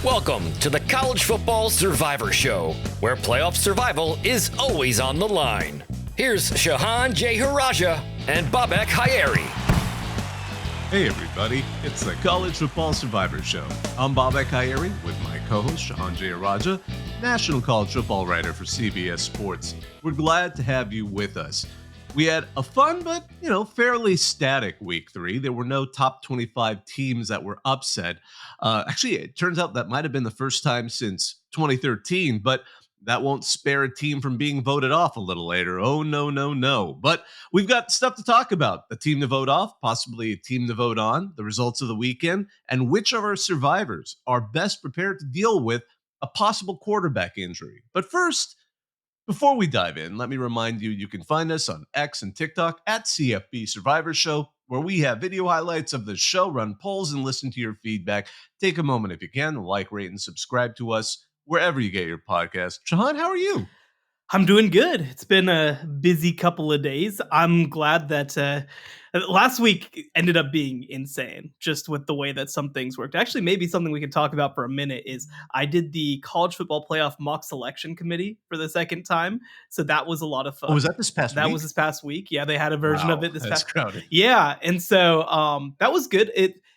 Welcome to the College Football Survivor Show, where playoff survival is always on the line. Here's Shehan J. Haraja and Bobak Hayeri. Hey everybody, it's the College Football Survivor Show. I'm Bobak Hayeri with my co-host Shehan J. Haraja, national college football writer for CBS Sports. We're glad to have you with us. We had a fun but, fairly static week 3. There were no top 25 teams that were upset. Actually, it turns out that might have been the first time since 2013, but that won't spare a team from being voted off a little later. Oh, no. But we've got stuff to talk about. A team to vote off, possibly a team to vote on, the results of the weekend, and which of our survivors are best prepared to deal with a possible quarterback injury. But first, before we dive in, let me remind you, you can find us on X and TikTok at CFB Survivor Show, where we have video highlights of the show, run polls, and listen to your feedback. Take a moment if you can, like, rate, and subscribe to us wherever you get your podcast. Shehan, how are you? I'm doing good. It's been a busy couple of days. I'm glad that last week ended up being insane, just with the way that some things worked. Actually, maybe something we can talk about for a minute is I did the college football playoff mock selection committee for the second time. So that was a lot of fun. Oh, was that this past week? That was this past week. Yeah, they had a version of it this that's past. Crowded. Yeah, and so that was good.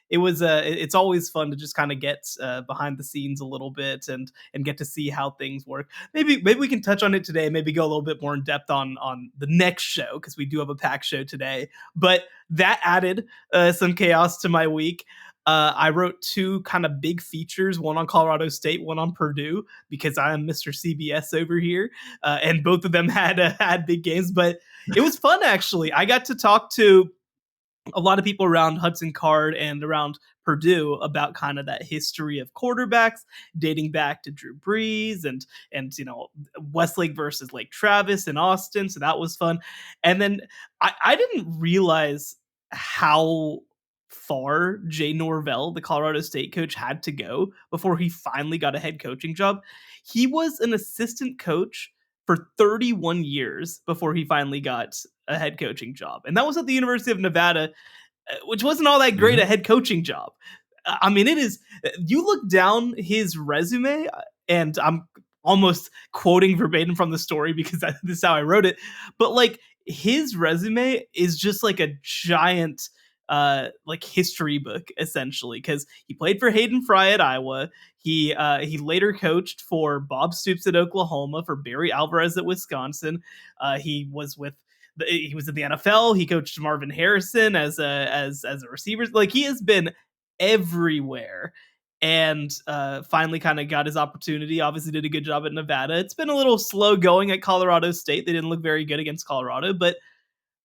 It was it's always fun to just kind of get behind the scenes a little bit and get to see how things work. Maybe we can touch on it today. Maybe go a little bit more in depth on the next show, because we do have a packed show today. But that added some chaos to my week. I wrote 2 kind of big features, one on Colorado State, one on Purdue, because I am Mr. CBS over here, and both of them had big games. But it was fun, actually. I got to talk to a lot of people around Hudson Card and around Purdue about kind of that history of quarterbacks dating back to Drew Brees and Westlake versus Lake Travis in Austin. So that was fun. And then I didn't realize how far Jay Norvell, the Colorado State coach, had to go before he finally got a head coaching job. He was an assistant coach for 31 years before he finally got a head coaching job. And that was at the University of Nevada, which wasn't all that great a head coaching job. I mean, it is, you look down his resume, and I'm almost quoting verbatim from the story because this is how I wrote it. But like, his resume is just like a giant history book, essentially, because he played for Hayden Fry at Iowa. He later coached for Bob Stoops at Oklahoma, for Barry Alvarez at Wisconsin. He was in the NFL. He coached Marvin Harrison as a receiver. Like, he has been everywhere, and finally kind of got his opportunity. Obviously did a good job at Nevada. It's been a little slow going at Colorado State. They didn't look very good against Colorado, but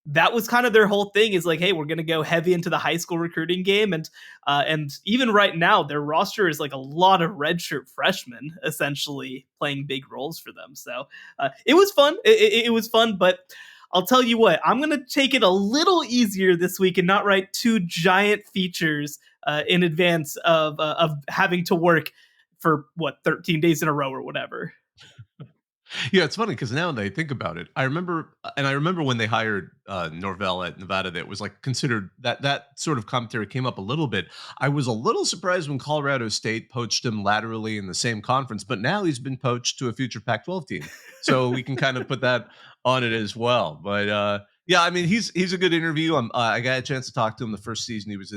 that was kind of their whole thing, is like, hey, we're going to go heavy into the high school recruiting game. And even right now, their roster is like a lot of redshirt freshmen essentially playing big roles for them. So it was fun. It was fun, but I'll tell you what, I'm going to take it a little easier this week and not write 2 giant features in advance of having to work for 13 days in a row or whatever. Yeah, it's funny because now that I think about it, I remember when they hired Norvell at Nevada, that was like considered that sort of commentary came up a little bit. I was a little surprised when Colorado State poached him laterally in the same conference, but now he's been poached to a future Pac-12 team, so we can kind of put that on it as well. But yeah, I mean, he's a good interview. I got a chance to talk to him the first season he was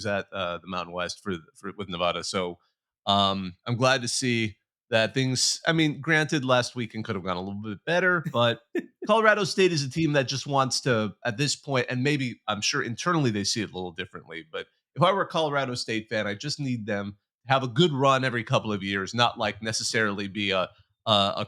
at the Mountain West with Nevada, so I'm glad to see that things, I mean, granted, last weekend could have gone a little bit better, but Colorado State is a team that just wants to, at this point, and maybe I'm sure internally they see it a little differently, but if I were a Colorado State fan, I just need them to have a good run every couple of years, not like necessarily be a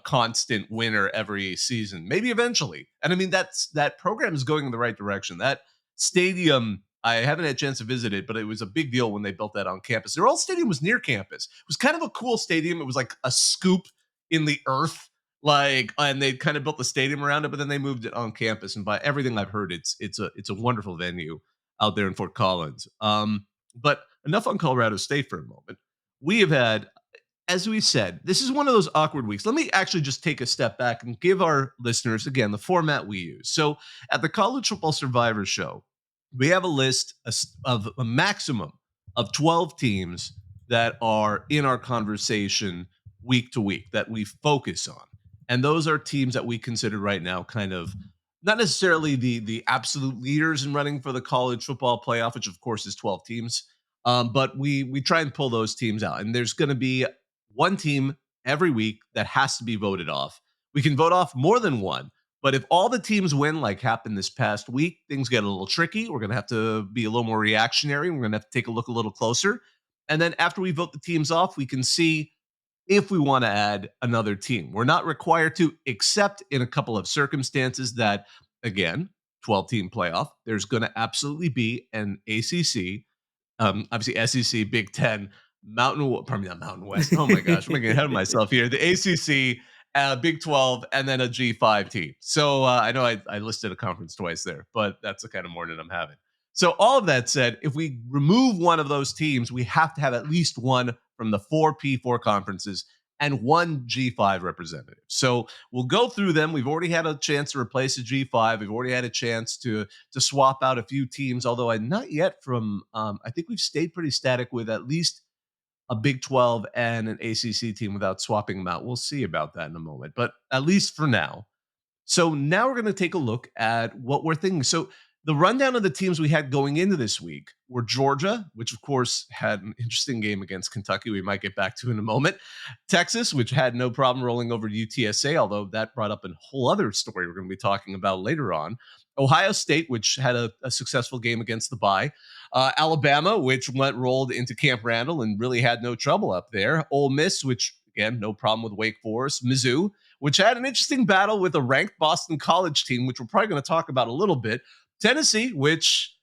constant winner every season. Maybe eventually. And I mean, that program is going in the right direction. That stadium, I haven't had a chance to visit it, but it was a big deal when they built that on campus. Their old stadium was near campus. It was kind of a cool stadium. It was like a scoop in the earth, and they kind of built the stadium around it, but then they moved it on campus. And by everything I've heard, it's a wonderful venue out there in Fort Collins. But enough on Colorado State for a moment. We have had, as we said, this is one of those awkward weeks. Let me actually just take a step back and give our listeners, again, the format we use. So at the College Football Survivor Show, we have a list of a maximum of 12 teams that are in our conversation week to week that we focus on. And those are teams that we consider right now kind of not necessarily the absolute leaders in running for the college football playoff, which of course is 12 teams. But we try and pull those teams out. And there's going to be one team every week that has to be voted off. We can vote off more than one, but if all the teams win, like happened this past week, things get a little tricky. We're going to have to be a little more reactionary. We're going to have to take a look a little closer. And then after we vote the teams off, we can see if we want to add another team. We're not required to, except in a couple of circumstances that, again, 12-team playoff, there's going to absolutely be an ACC, obviously SEC, Big Ten, pardon me, not Mountain West. Oh my gosh, I'm getting ahead of myself here. The ACC, Big 12, and then a G5 team. So I know I listed a conference twice there, but that's the kind of morning I'm having. So all of that said, if we remove one of those teams, we have to have at least one from the 4P4 conferences and one G5 representative. So we'll go through them. We've already had a chance to replace a G5. We've already had a chance to swap out a few teams, although not yet from, I think we've stayed pretty static with at least a Big 12 and an ACC team without swapping them out. We'll see about that in a moment, but at least for now. So now we're going to take a look at what we're thinking. So the rundown of the teams we had going into this week were Georgia, which of course had an interesting game against Kentucky. We might get back to in a moment. Texas, which had no problem rolling over to UTSA, although that brought up a whole other story we're going to be talking about later on. Ohio State, which had a successful game against the bye. Alabama, which rolled into Camp Randall and really had no trouble up there. Ole Miss, which again, no problem with Wake Forest. Mizzou, which had an interesting battle with a ranked Boston College team, which we're probably going to talk about a little bit. Tennessee, which,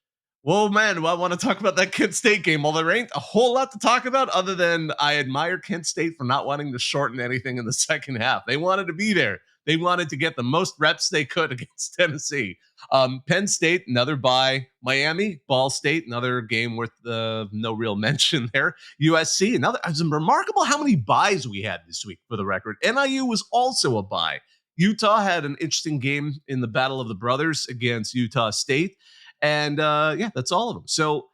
well, man, I want to talk about that Kent State game. Well, there ain't a whole lot to talk about other than I admire Kent State for not wanting to shorten anything in the second half. They wanted to be there. They wanted to get the most reps they could against Tennessee. Penn State, another bye. Miami, Ball State, another game worth no real mention there. USC, another. It was remarkable how many byes we had this week, for the record. NIU was also a bye. Utah had an interesting game in the Battle of the Brothers against Utah State. And yeah, that's all of them. So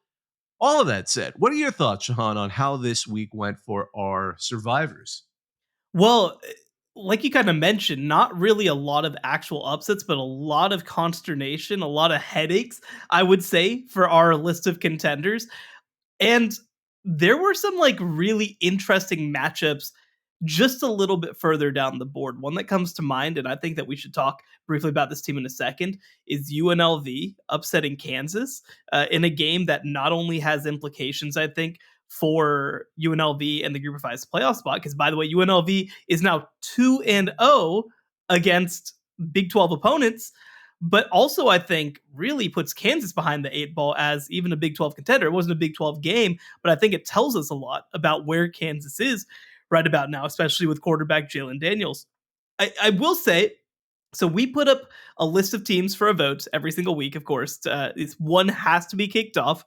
all of that said, what are your thoughts, Shehan, on how this week went for our survivors? Well, like you kind of mentioned, not really a lot of actual upsets, but a lot of consternation, a lot of headaches, I would say, for our list of contenders. And there were some like really interesting matchups just a little bit further down the board. One that comes to mind, and I think that we should talk briefly about this team in a second, is UNLV upsetting Kansas in a game that not only has implications, I think, for UNLV and the Group of Five's playoff spot, because by the way, UNLV is now 2-0 against Big 12 opponents, but also I think really puts Kansas behind the eight ball as even a Big 12 contender. It wasn't a Big 12 game, but I think it tells us a lot about where Kansas is right about now, especially with quarterback Jalen Daniels. I will say, so we put up a list of teams for a vote every single week, of course. One has to be kicked off.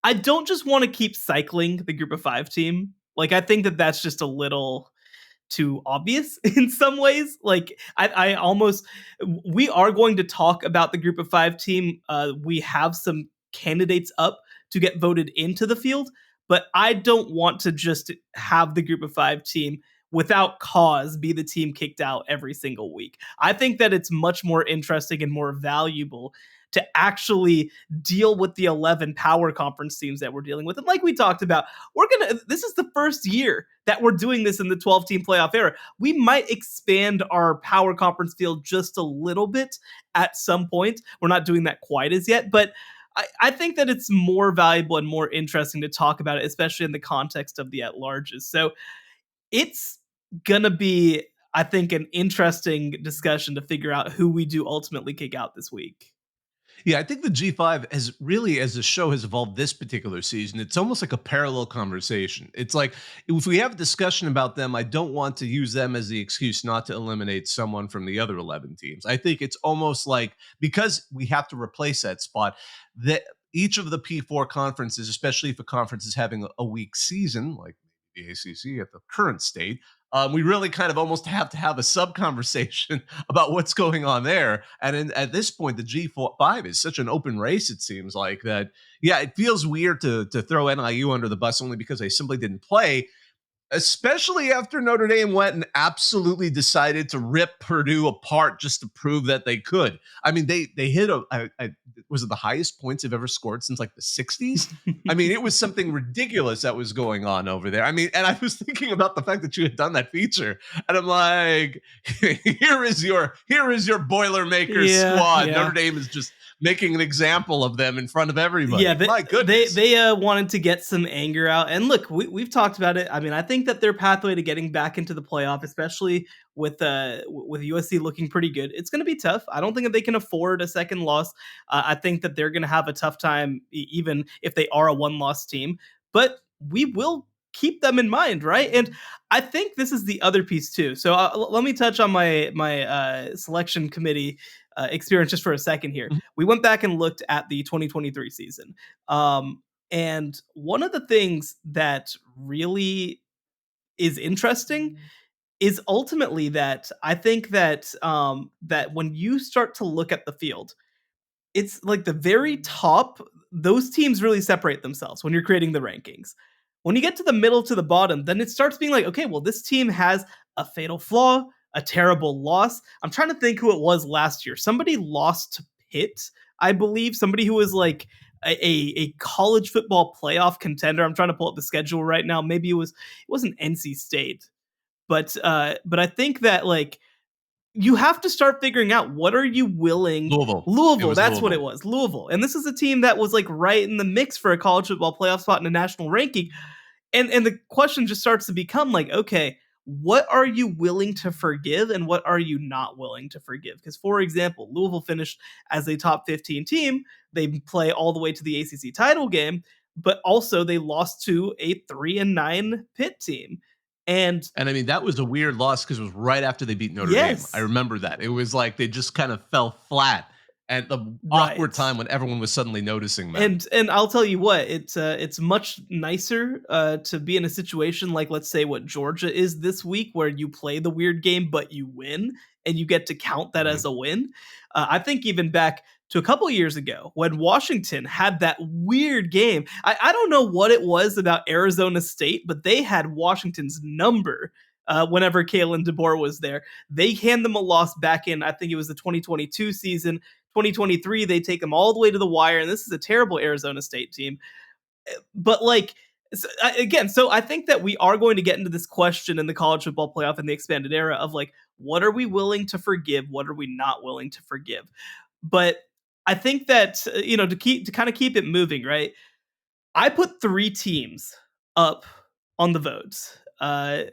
I don't just want to keep cycling the Group of Five team. Like, I think that that's just a little too obvious in some ways. Like, I almost, we are going to talk about the Group of Five team. We have some candidates up to get voted into the field, but I don't want to just have the Group of Five team without cause be the team kicked out every single week. I think that it's much more interesting and more valuable to actually deal with the 11 power conference teams that we're dealing with. And like we talked about, this is the first year that we're doing this in the 12-team playoff era. We might expand our power conference field just a little bit at some point. We're not doing that quite as yet, but I think that it's more valuable and more interesting to talk about it, especially in the context of the at-larges. So it's going to be, I think, an interesting discussion to figure out who we do ultimately kick out this week. Yeah, I think the G5 has really, as the show has evolved this particular season, it's almost like a parallel conversation. It's like if we have a discussion about them, I don't want to use them as the excuse not to eliminate someone from the other 11 teams. I think it's almost like because we have to replace that spot, that each of the P4 conferences, especially if a conference is having a weak season, like the ACC at the current state. We really kind of almost have to have a sub conversation about what's going on there. And at this point, the G5 is such an open race. It seems like that. Yeah, it feels weird to throw NIU under the bus only because they simply didn't play, especially after Notre Dame went and absolutely decided to rip Purdue apart just to prove that they could. I mean, they hit was it the highest points they've ever scored since like the 60s? I mean, it was something ridiculous that was going on over there. I mean, and I was thinking about the fact that you had done that feature, and I'm like, here is your Boilermakers squad. Yeah. Notre Dame is just making an example of them in front of everybody. Yeah, my goodness. They wanted to get some anger out. And look, we've talked about it. I mean, I think that their pathway to getting back into the playoff, especially with USC looking pretty good, it's going to be tough. I don't think that they can afford a second loss. I think that they're going to have a tough time, even if they are a one-loss team. But we will keep them in mind, right? And I think this is the other piece too. So let me touch on my selection committee experience just for a second here. We went back and looked at the 2023 season. And one of the things that really is interesting is ultimately that I think that that when you start to look at the field, it's like the very top, those teams really separate themselves when you're creating the rankings. When you get to the middle to the bottom, then it starts being like, okay, well, this team has a fatal flaw, a terrible loss. I'm trying to think who it was last year. Somebody lost to Pitt, I believe. Somebody who was like a college football playoff contender. I'm trying to pull up the schedule right now. Maybe it wasn't NC State, but I think that like you have to start figuring out what are you willing. Louisville, that's what it was. Louisville, and this is a team that was like right in the mix for a college football playoff spot in a national ranking. And the question just starts to become like, okay, what are you willing to forgive and what are you not willing to forgive? Because, for example, Louisville finished as a top 15 team. They play all the way to the ACC title game, but also they lost to a 3-9 Pitt team. And I mean, that was a weird loss because it was right after they beat Notre Dame. I remember that. It was like they just kind of fell flat at the awkward time when everyone was suddenly noticing that. And I'll tell you what, it's much nicer to be in a situation like, let's say, what Georgia is this week, where you play the weird game but you win and you get to count that as a win. I think even back to a couple years ago when Washington had that weird game. I don't know what it was about Arizona State, but they had Washington's number whenever Kalen DeBoer was there. They hand them a loss back in, I think it was the 2022 season. 2023, they take them all the way to the wire, and this is a terrible Arizona State team. But like, so I think that we are going to get into this question in the college football playoff in the expanded era of like, what are we willing to forgive? What are we not willing to forgive? But I think that, to kind of keep it moving, right? I put 3 teams up on the votes to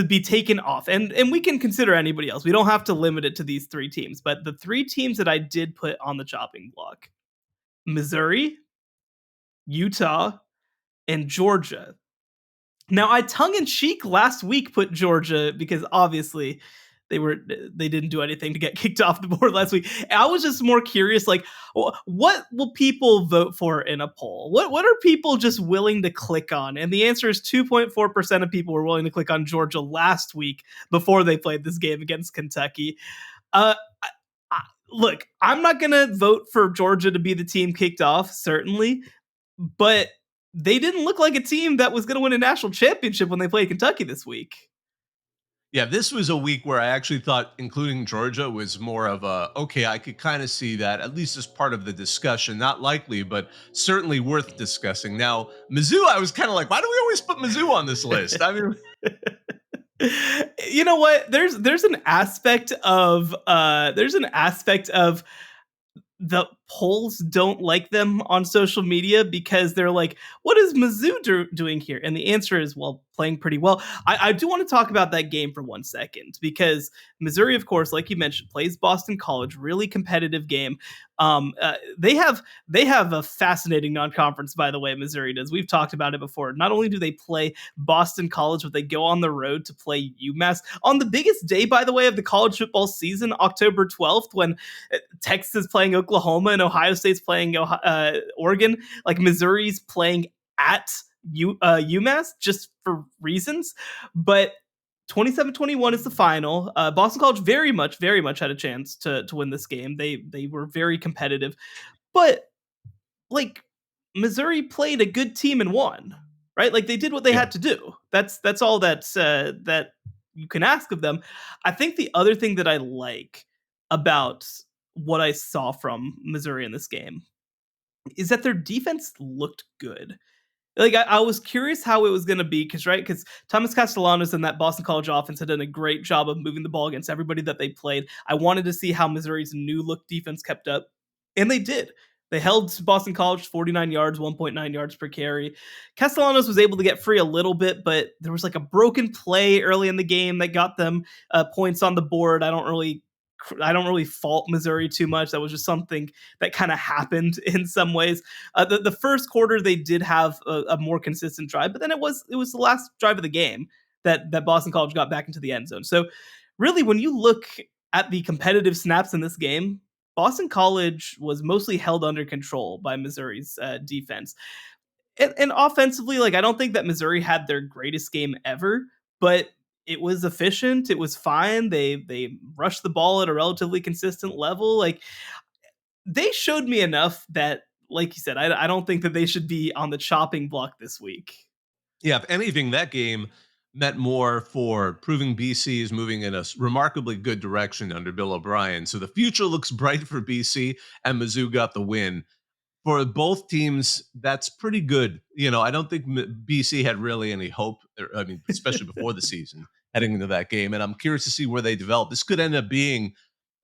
be taken off, and we can consider anybody else. We don't have to limit it to these 3 teams, but the 3 teams that I did put on the chopping block: Missouri, Utah, and Georgia. Now, I tongue-in-cheek last week put Georgia because obviously they didn't do anything to get kicked off the board last week. I was just more curious, like, what will people vote for in a poll? What are people just willing to click on? And the answer is 2.4% of people were willing to click on Georgia last week before they played this game against Kentucky. Look, I'm not going to vote for Georgia to be the team kicked off, certainly, but they didn't look like a team that was going to win a national championship when they played Kentucky this week. Yeah, this was a week where I actually thought including Georgia was more of a, okay, I could kind of see that, at least as part of the discussion. Not likely, but certainly worth discussing. Now, Mizzou, I was kind of like, why do we always put Mizzou on this list? I mean, you know what? There's an aspect of the polls don't like them on social media because they're like, what is Mizzou doing here? And the answer is, well, playing pretty well. I do want to talk about that game for 1 second because Missouri, of course, like you mentioned, plays Boston College, really competitive game. They have a fascinating non-conference, by the way, Missouri does. We've talked about it before. Not only do they play Boston College, but they go on the road to play UMass on the biggest day, by the way, of the college football season, October 12th, when Texas is playing Oklahoma and Ohio State's playing Oregon. Like, Missouri's playing at UMass just for reasons, but 27-21 is the final. Boston College very much had a chance to win this game. They were very competitive, but like Missouri played a good team and won, right? Like they did what they Yeah. had to do. That's all that you can ask of them. I think the other thing that I like about what I saw from Missouri in this game is that their defense looked good. Like I was curious how it was going to be because Thomas Castellanos and that Boston College offense had done a great job of moving the ball against everybody that they played. I wanted to see how Missouri's new look defense kept up, and they did. They held Boston College 49 yards, 1.9 yards per carry. Castellanos was able to get free a little bit, but there was like a broken play early in the game that got them points on the board. I don't really fault Missouri too much. That was just something that kind of happened in some ways. The first quarter they did have a more consistent drive, but then it was the last drive of the game that Boston College got back into the end zone. So really, when you look at the competitive snaps in this game, Boston College was mostly held under control by Missouri's defense. And offensively, like I don't think that Missouri had their greatest game ever, but it was efficient. It was fine. They rushed the ball at a relatively consistent level. Like they showed me enough that, like you said, I don't think that they should be on the chopping block this week. Yeah, if anything, that game meant more for proving BC is moving in a remarkably good direction under Bill O'Brien. So the future looks bright for BC, and Mizzou got the win. For both teams, that's pretty good. I don't think BC had really any hope. I mean, especially before the season, heading into that game. And I'm curious to see where they develop. This could end up being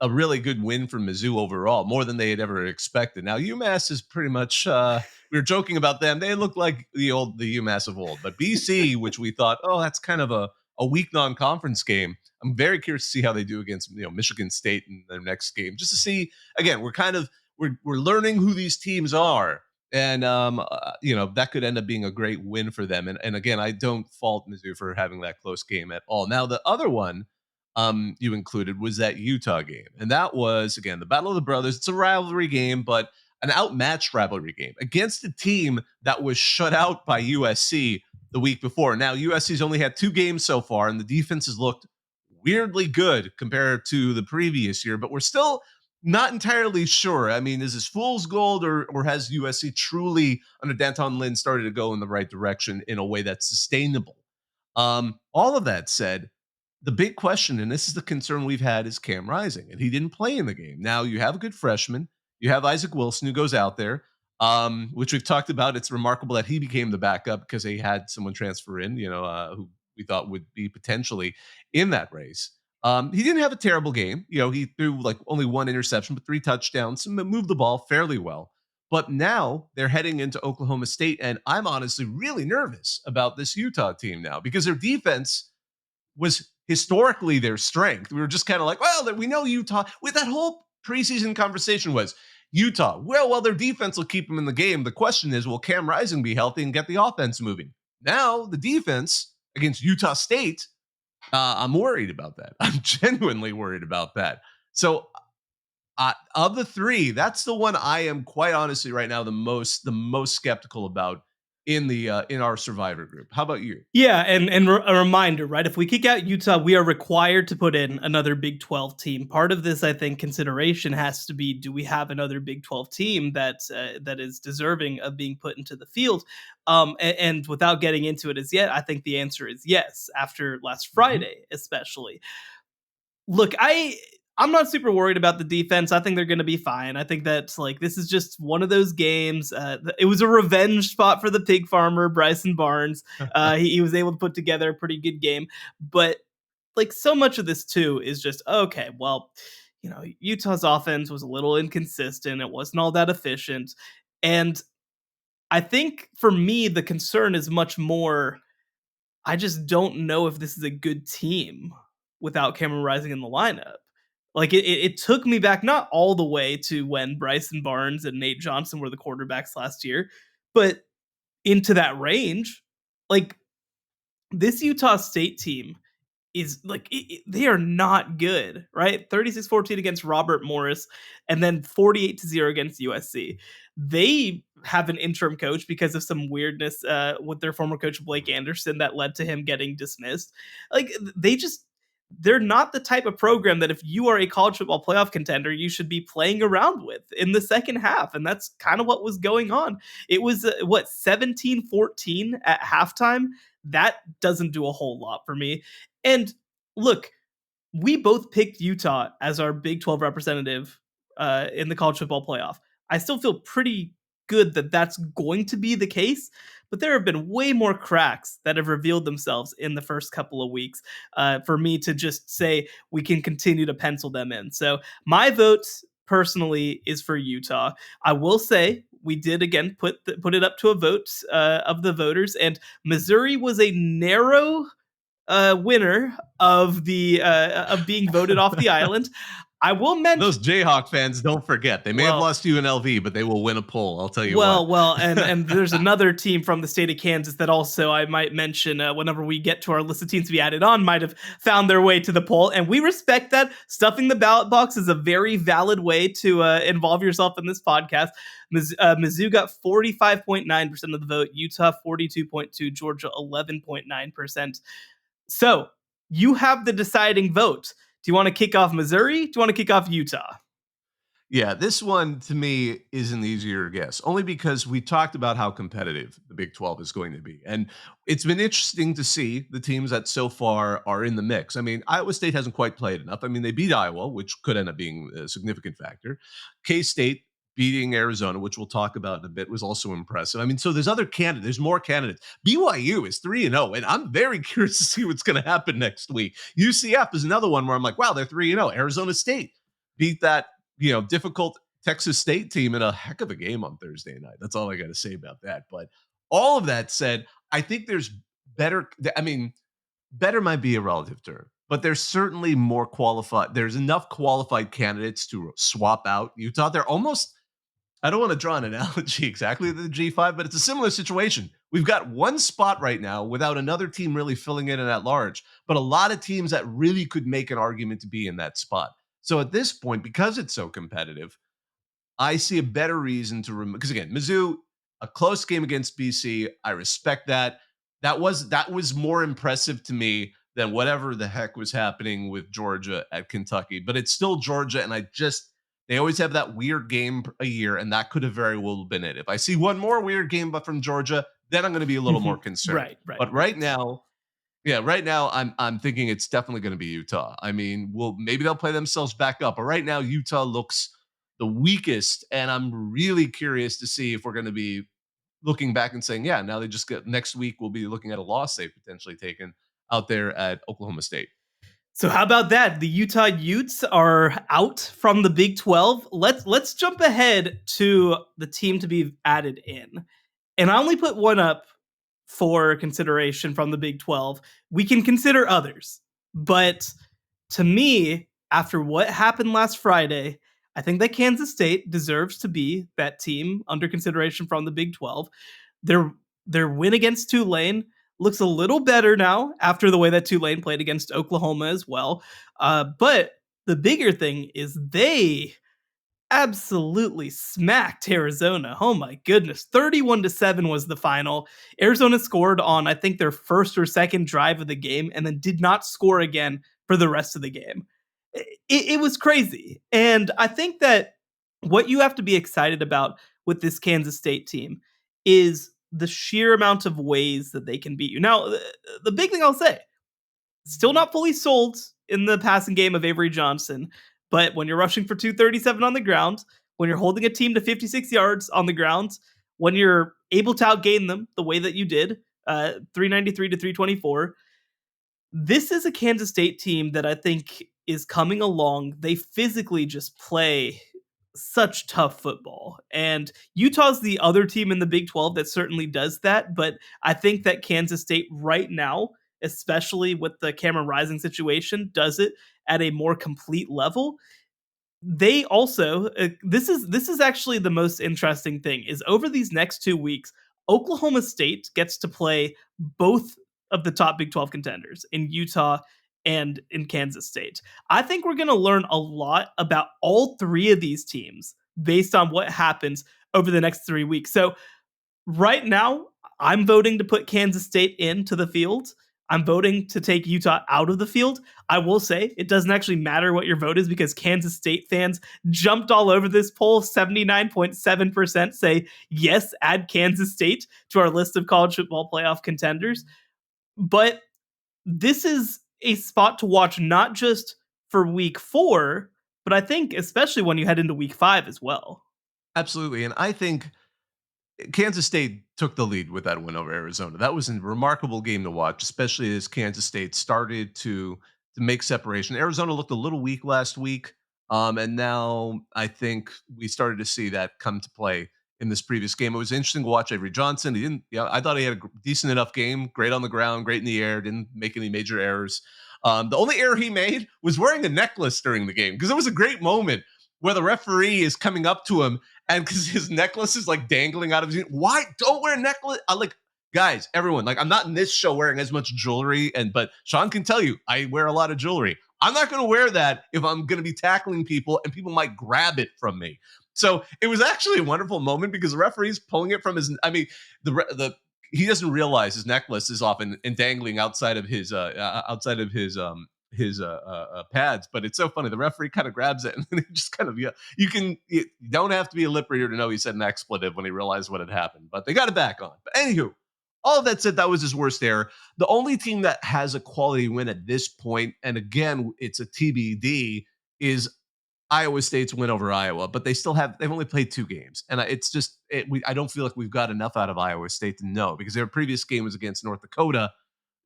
a really good win for Mizzou overall, more than they had ever expected. Now, UMass is pretty much. We were joking about them. They look like the UMass of old. But BC, which we thought, oh, that's kind of a weak non-conference game. I'm very curious to see how they do against Michigan State in their next game, just to see. Again, we're learning who these teams are, and that could end up being a great win for them. And again, I don't fault Mizzou for having that close game at all. Now, the other one you included was that Utah game, and that was again the Battle of the Brothers. It's a rivalry game, but an outmatched rivalry game against a team that was shut out by USC the week before. Now, USC's only had 2 games so far, and the defense has looked weirdly good compared to the previous year, but we're still not entirely sure. I mean, is this fool's gold, or has USC truly, under Danton Lynn, started to go in the right direction in a way that's sustainable? All of that said, the big question, and this is the concern we've had, is Cam Rising, and he didn't play in the game. Now, you have a good freshman. You have Isaac Wilson, who goes out there, which we've talked about. It's remarkable that he became the backup because they had someone transfer in, who we thought would be potentially in that race. He didn't have a terrible game. He threw like only 1 interception, but 3 touchdowns, so moved the ball fairly well. But now they're heading into Oklahoma State, and I'm honestly really nervous about this Utah team now because their defense was historically their strength. We were just kind of like, well, we know Utah. With that whole preseason conversation was Utah. Well, their defense will keep them in the game. The question is, will Cam Rising be healthy and get the offense moving? Now the defense against Utah State, I'm worried about that. I'm genuinely worried about that. So of the 3, that's the one I am quite honestly right now the most skeptical about in our survivor group. How about you? Yeah, and a reminder, right? If we kick out Utah, we are required to put in another Big 12 team. Part of this, I think, consideration has to be: do we have another Big 12 team that is deserving of being put into the field? And without getting into it as yet, I think the answer is yes. After last Friday, especially. Look, I'm not super worried about the defense. I think they're going to be fine. I think that this is just one of those games. It was a revenge spot for the pig farmer, Bryson Barnes. He was able to put together a pretty good game. But so much of this too is just, okay, well, Utah's offense was a little inconsistent. It wasn't all that efficient. And I think for me, the concern is much more, I just don't know if this is a good team without Cameron Rising in the lineup. It took me back, not all the way to when Bryson Barnes and Nate Johnson were the quarterbacks last year, but into that range. This Utah State team is they are not good, right? 36-14 against Robert Morris, and then 48-0 against USC. They have an interim coach because of some weirdness with their former coach Blake Anderson that led to him getting dismissed. Like they're not the type of program that if you are a college football playoff contender, you should be playing around with in the second half. And that's kind of what was going on. It was 17-14 at halftime. That doesn't do a whole lot for me. And look, we both picked Utah as our Big 12 representative in the college football playoff. I still feel pretty good that that's going to be the case, but there have been way more cracks that have revealed themselves in the first couple of weeks for me to just say we can continue to pencil them in. So my vote personally is for Utah. I will say we did again put it up to a vote of the voters, and Missouri was a narrow winner of the of being voted off the island. I will mention those Jayhawk fans. Don't forget, they may have lost UNLV, but they will win a poll. I'll tell you. And there's another team from the state of Kansas that also I might mention whenever we get to our list of teams to be added on might have found their way to the poll, and we respect that. Stuffing the ballot box is a very valid way to involve yourself in this podcast. Mizzou got 45.9% of the vote, Utah 42.2%, Georgia 11.9%. So you have the deciding vote. Do you want to kick off Missouri? Do you want to kick off Utah? Yeah, this one to me is an easier guess, only because we talked about how competitive the Big 12 is going to be. And it's been interesting to see the teams that so far are in the mix. I mean, Iowa State hasn't quite played enough. I mean, they beat Iowa, which could end up being a significant factor. K-State beating Arizona, which we'll talk about in a bit, was also impressive. I mean, so there's other candidates. There's more candidates. BYU is 3-0, and I'm very curious to see what's going to happen next week. UCF is another one where I'm like, wow, they're 3-0. Arizona State beat that, difficult Texas State team in a heck of a game on Thursday night. That's all I got to say about that. But all of that said, I think there's better. I mean, better might be a relative term, but there's certainly more qualified. There's enough qualified candidates to swap out Utah. They're almost, I don't want to draw an analogy exactly to the G5, but it's a similar situation. We've got one spot right now without another team really filling in at large, but a lot of teams that really could make an argument to be in that spot. So at this point, because it's so competitive, I see a better reason to remove, because again, Mizzou, a close game against BC. I respect that. That was more impressive to me than whatever the heck was happening with Georgia at Kentucky. But it's still Georgia, and they always have that weird game a year, and that could have very well been it. If I see one more weird game but from Georgia, then I'm going to be a little more concerned. Right. But right now, I'm thinking it's definitely going to be Utah. I mean, maybe they'll play themselves back up, but right now Utah looks the weakest, and I'm really curious to see if we're going to be looking back and saying, yeah, now next week we'll be looking at a loss they've potentially taken out there at Oklahoma State. So how about that? The Utah Utes are out from the Big 12. Let's jump ahead to the team to be added in. And I only put one up for consideration from the Big 12. We can consider others. But to me, after what happened last Friday, I think that Kansas State deserves to be that team under consideration from the Big 12. Their win against Tulane looks a little better now after the way that Tulane played against Oklahoma as well. But the bigger thing is they absolutely smacked Arizona. Oh my goodness. 31-7 was the final. Arizona scored on, I think, their first or second drive of the game and then did not score again for the rest of the game. It was crazy. And I think that what you have to be excited about with this Kansas State team is the sheer amount of ways that they can beat you. Now, the big thing I'll say, still not fully sold in the passing game of Avery Johnson, but when you're rushing for 237 on the ground, when you're holding a team to 56 yards on the ground, when you're able to outgain them the way that you did, 393 to 324, this is a Kansas State team that I think is coming along. They physically just play such tough football. And Utah's the other team in the Big 12 that certainly does that. But I think that Kansas State right now, especially with the Cameron Rising situation, does it at a more complete level. They also, this is actually the most interesting thing, is over these next 2 weeks, Oklahoma State gets to play both of the top Big 12 contenders in Utah and in Kansas State. I think we're going to learn a lot about all three of these teams based on what happens over the next 3 weeks. So right now, I'm voting to put Kansas State into the field. I'm voting to take Utah out of the field. I will say it doesn't actually matter what your vote is because Kansas State fans jumped all over this poll. 79.7% say yes, add Kansas State to our list of college football playoff contenders. But this is a spot to watch not just for week 4, but I think especially when you head into week 5 as well. Absolutely. And I think Kansas State took the lead with that win over Arizona. That was a remarkable game to watch, especially as Kansas State started to make separation. Arizona looked a little weak last week, and now I think we started to see that come to play in this previous game. It was interesting to watch Avery Johnson. He didn't, I thought he had a decent enough game, great on the ground, great in the air, didn't make any major errors. The only error he made was wearing a necklace during the game because it was a great moment where the referee is coming up to him and because his necklace is like dangling out of his, why don't wear a necklace? I like, guys, everyone, like I'm not in this show wearing as much jewelry, but Sean can tell you I wear a lot of jewelry. I'm not going to wear that if I'm going to be tackling people and people might grab it from me. So it was actually a wonderful moment because the referee's pulling it from his. I mean, he doesn't realize his necklace is often dangling outside of his pads, but it's so funny. The referee kind of grabs it and then he just kind of, you don't have to be a lip reader to know he said an expletive when he realized what had happened, but they got it back on. But anywho, all of that said, that was his worst error. The only team that has a quality win at this point, and again, it's a TBD, is Iowa State's win over Iowa, but they've only played 2 games. And I don't feel like we've got enough out of Iowa State to know because their previous game was against North Dakota.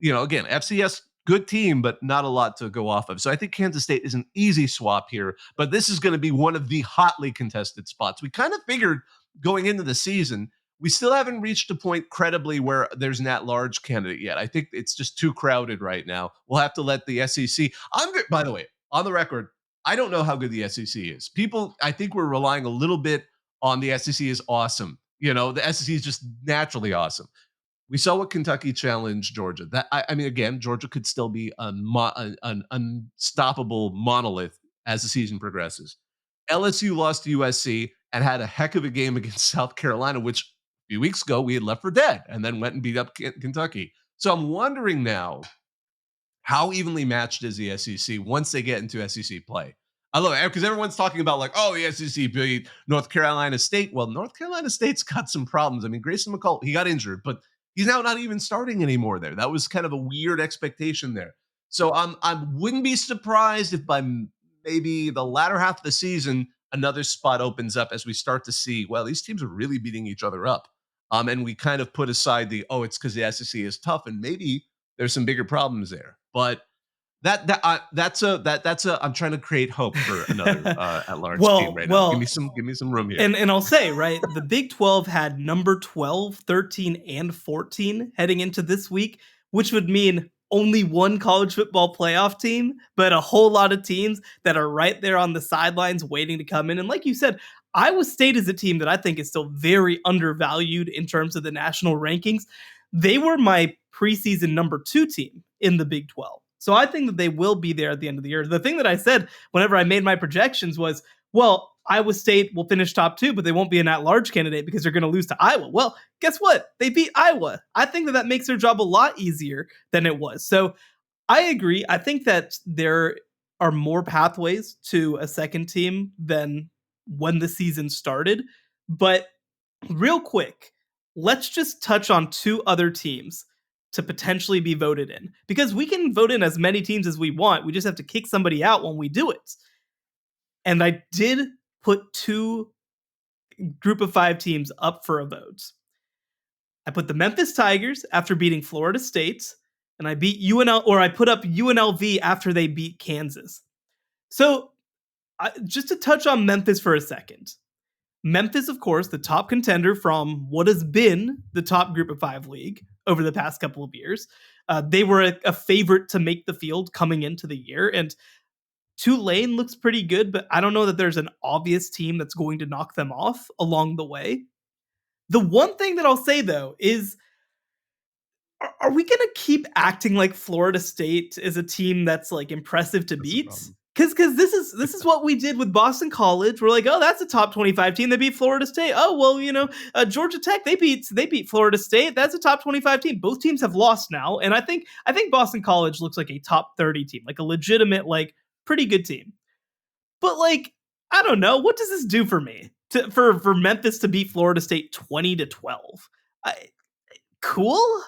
Again, FCS, good team, but not a lot to go off of. So I think Kansas State is an easy swap here, but this is going to be one of the hotly contested spots. We kind of figured going into the season, we still haven't reached a point credibly where there's an at-large candidate yet. I think it's just too crowded right now. We'll have to let the SEC. By the way, on the record, I don't know how good the SEC is. I think we're relying a little bit on the SEC is awesome. The SEC is just naturally awesome. We saw what Kentucky challenged Georgia. Again, Georgia could still be an unstoppable monolith as the season progresses. LSU lost to USC and had a heck of a game against South Carolina, which a few weeks ago we had left for dead, and then went and beat up Kentucky. So I'm wondering now, how evenly matched is the SEC once they get into SEC play? I love it because everyone's talking about the SEC beat North Carolina State. Well, North Carolina State's got some problems. I mean, Grayson McCall, he got injured, but he's now not even starting anymore there. That was kind of a weird expectation there. So I wouldn't be surprised if by maybe the latter half of the season, another spot opens up as we start to see, well, these teams are really beating each other up. And we kind of put aside it's because the SEC is tough and maybe there's some bigger problems there. But I'm trying to create hope for another at-large team right now. Give me some room here. And I'll say, right, the Big 12 had number 12, 13, and 14 heading into this week, which would mean only one college football playoff team, but a whole lot of teams that are right there on the sidelines waiting to come in. And like you said, Iowa State is a team that I think is still very undervalued in terms of the national rankings. They were my preseason number 2 team in the Big 12. So I think that they will be there at the end of the year. The thing that I said whenever I made my projections was, well, Iowa State will finish top 2, but they won't be an at-large candidate because they're going to lose to Iowa. Well, guess what? They beat Iowa. I think that makes their job a lot easier than it was. So I agree. I think that there are more pathways to a second team than when the season started. But real quick, let's just touch on 2 other teams to potentially be voted in, because we can vote in as many teams as we want. We just have to kick somebody out when we do it. And I did put 2 group of 5 teams up for a vote. I put the Memphis Tigers after beating Florida State, and I put up UNLV after they beat Kansas. So just to touch on Memphis for a second. Memphis, of course, the top contender from what has been the top group of 5 league over the past couple of years. They were a favorite to make the field coming into the year, and Tulane looks pretty good, but I don't know that there's an obvious team that's going to knock them off along the way. The one thing that I'll say, though, is are we going to keep acting like Florida State is a team that's impressive to beat? Because this is what we did with Boston College. We're like, oh, that's a top 25 team. They beat Florida State. Oh well, Georgia Tech, they beat Florida State. That's a top 25 team. Both teams have lost now, and I think Boston College looks like a top 30 team, like a legitimate, like pretty good team. But like, I don't know, what does this do for me? For Memphis to beat Florida State 20-12. Cool?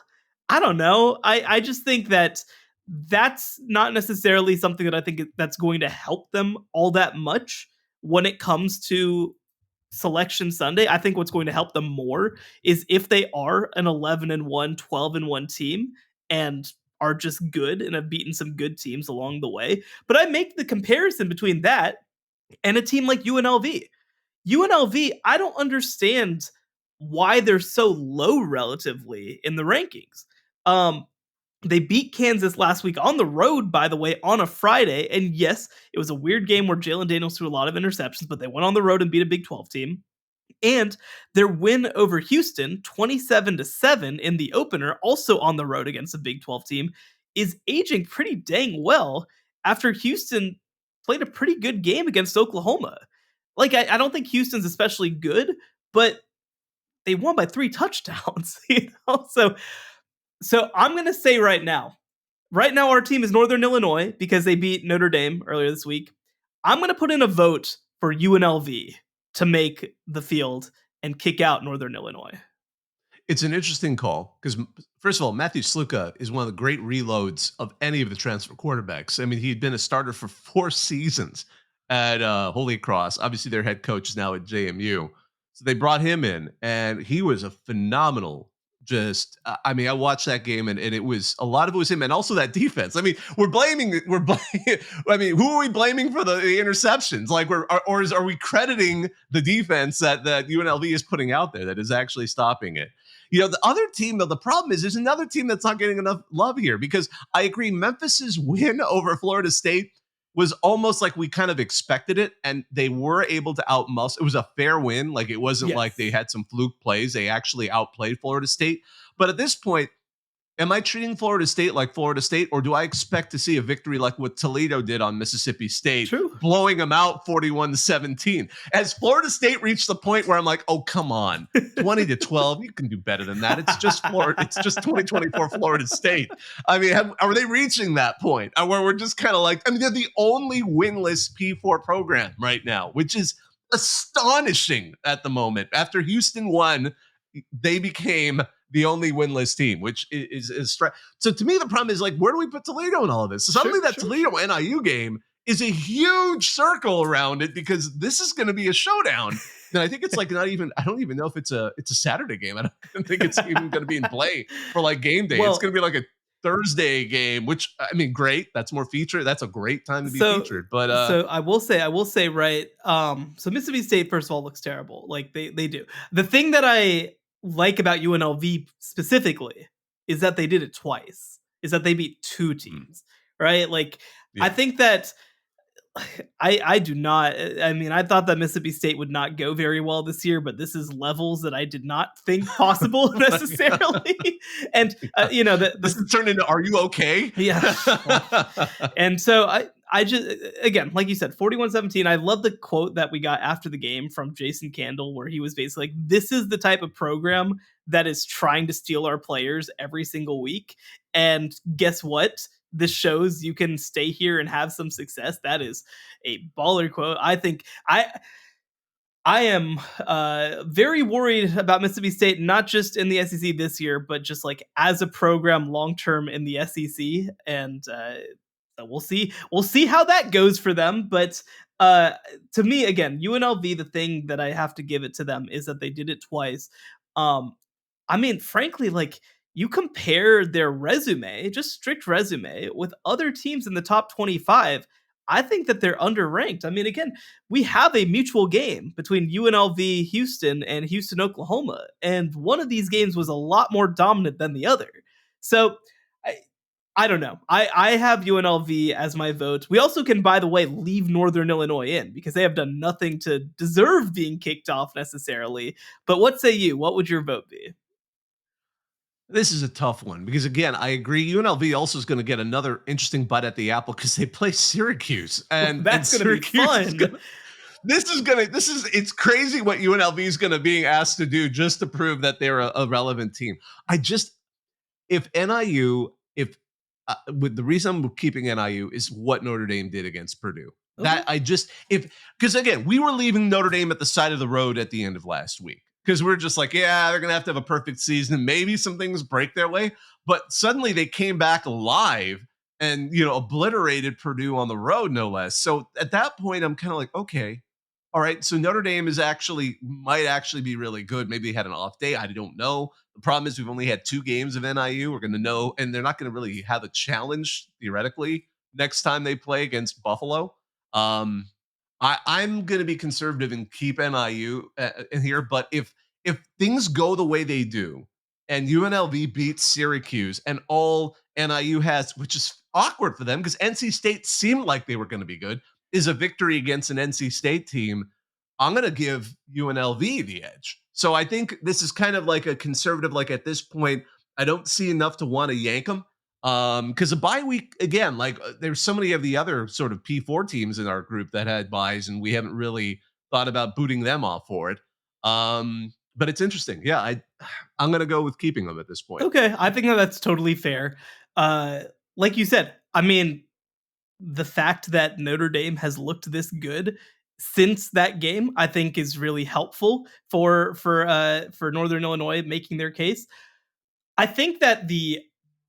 I don't know. I just think that's not necessarily something that I think that's going to help them all that much when it comes to Selection Sunday. I think what's going to help them more is if they are an 11-1, 12-1 team and are just good and have beaten some good teams along the way. But I make the comparison between that and a team like UNLV. UNLV, I don't understand why they're so low relatively in the rankings. They beat Kansas last week on the road, by the way, on a Friday. And yes, it was a weird game where Jalen Daniels threw a lot of interceptions, but they went on the road and beat a Big 12 team. And their win over Houston, 27-7 in the opener, also on the road against a Big 12 team, is aging pretty dang well after Houston played a pretty good game against Oklahoma. Like, I don't think Houston's especially good, but they won by 3 touchdowns. So I'm going to say right now our team is Northern Illinois because they beat Notre Dame earlier this week. I'm going to put in a vote for UNLV to make the field and kick out Northern Illinois. It's an interesting call because, first of all, Matthew Sluka is one of the great reloads of any of the transfer quarterbacks. I mean, he'd been a starter for 4 seasons at Holy Cross. Obviously, their head coach is now at JMU. So they brought him in, and he was a phenomenal. I watched that game, and a lot of it was him, and also that defense. I mean, we're blaming. I mean, who are we blaming for the interceptions? Like, are we crediting the defense that UNLV is putting out there that is actually stopping it? The other team, though, the problem is there's another team that's not getting enough love here, because I agree, Memphis's win over Florida State was almost like we kind of expected it, and they were able to outmuscle. It was a fair win. Like, it wasn't like they had some fluke plays. They actually outplayed Florida State. But at this point, am I treating Florida State like Florida State, or do I expect to see a victory like what Toledo did on Mississippi State, blowing them out 41-17? Has Florida State reached the point where I'm like, oh, come on, 20-12, you can do better than that. It's just Florida. It's just 2024 Florida State. I mean, are they reaching that point where we're just kind of like, I mean, they're the only winless P4 program right now, which is astonishing at the moment. After Houston won, they became the only winless team, which is so to me, the problem is, like, where do we put Toledo in all of this? So suddenly Toledo NIU game is a huge circle around it, because this is going to be a showdown. And I think it's like I don't even know if it's a Saturday game. I don't think it's even going to be in play for like game day. It's going to be like a Thursday game, which, I mean, great. That's more feature. That's a great time to be featured. But so I will say, right. So Mississippi State, first of all, looks terrible. Like they do. The thing that I like about UNLV specifically is that they did it twice. Is that they beat 2 teams, right? Like, I think that I do not. I mean, I thought that Mississippi State would not go very well this year, but this is levels that I did not think possible necessarily. And this has turned into, are you okay? Yeah. And so I just, again, like you said, 41-17. I love the quote that we got after the game from Jason Candle, where he was basically like, this is the type of program that is trying to steal our players every single week. And guess what? This shows you can stay here and have some success. That is a baller quote. I think I am very worried about Mississippi State, not just in the SEC this year, but just like as a program long-term in the SEC. And so we'll see how that goes for them. But to me, again, UNLV, the thing that I have to give it to them is that they did it twice. I mean, frankly, like, you compare their resume, just strict resume, with other teams in the top 25, I think that they're underranked. I mean, again, we have a mutual game between UNLV Houston and Houston, Oklahoma, and one of these games was a lot more dominant than the other. So I don't know. I have UNLV as my vote. We also can, by the way, leave Northern Illinois in, because they have done nothing to deserve being kicked off necessarily. But what say you? What would your vote be? This is a tough one because again, I agree. UNLV also is going to get another interesting bite at the apple because they play Syracuse, and That's gonna be Syracuse is fun. going to. It's crazy what UNLV is going to be asked to do just to prove that they're a relevant team. I just if NIU if with the reason I'm keeping NIU is what Notre Dame did against Purdue. Okay. That I just if because again we were leaving Notre Dame at the side of the road at the end of last week because we're just like, yeah, they're gonna have to have a perfect season. Maybe some things break their way, but suddenly they came back alive and obliterated Purdue on the road, no less. So at that point, I'm kind of like, okay, all right. So Notre Dame might actually be really good. Maybe they had an off day. I don't know. The problem is we've only had 2 games of NIU. We're going to know, and they're not going to really have a challenge theoretically next time they play against Buffalo. Um, I'm going to be conservative and keep NIU in here. But if things go the way they do, and UNLV beats Syracuse, and all NIU has, which is awkward for them because NC State seemed like they were going to be good, is a victory against an NC State team, I'm going to give UNLV the edge. So I think this is kind of like a conservative, like at this point, I don't see enough to want to yank them. Because a bye week, again, there's so many of the other sort of P4 teams in our group that had buys, and we haven't really thought about booting them off for it. But it's interesting. Yeah, I'm going to go with keeping them at this point. Okay, I think that's totally fair. Like you said, I mean, the fact that Notre Dame has looked this good since that game, I think, is really helpful for Northern Illinois making their case. I think that the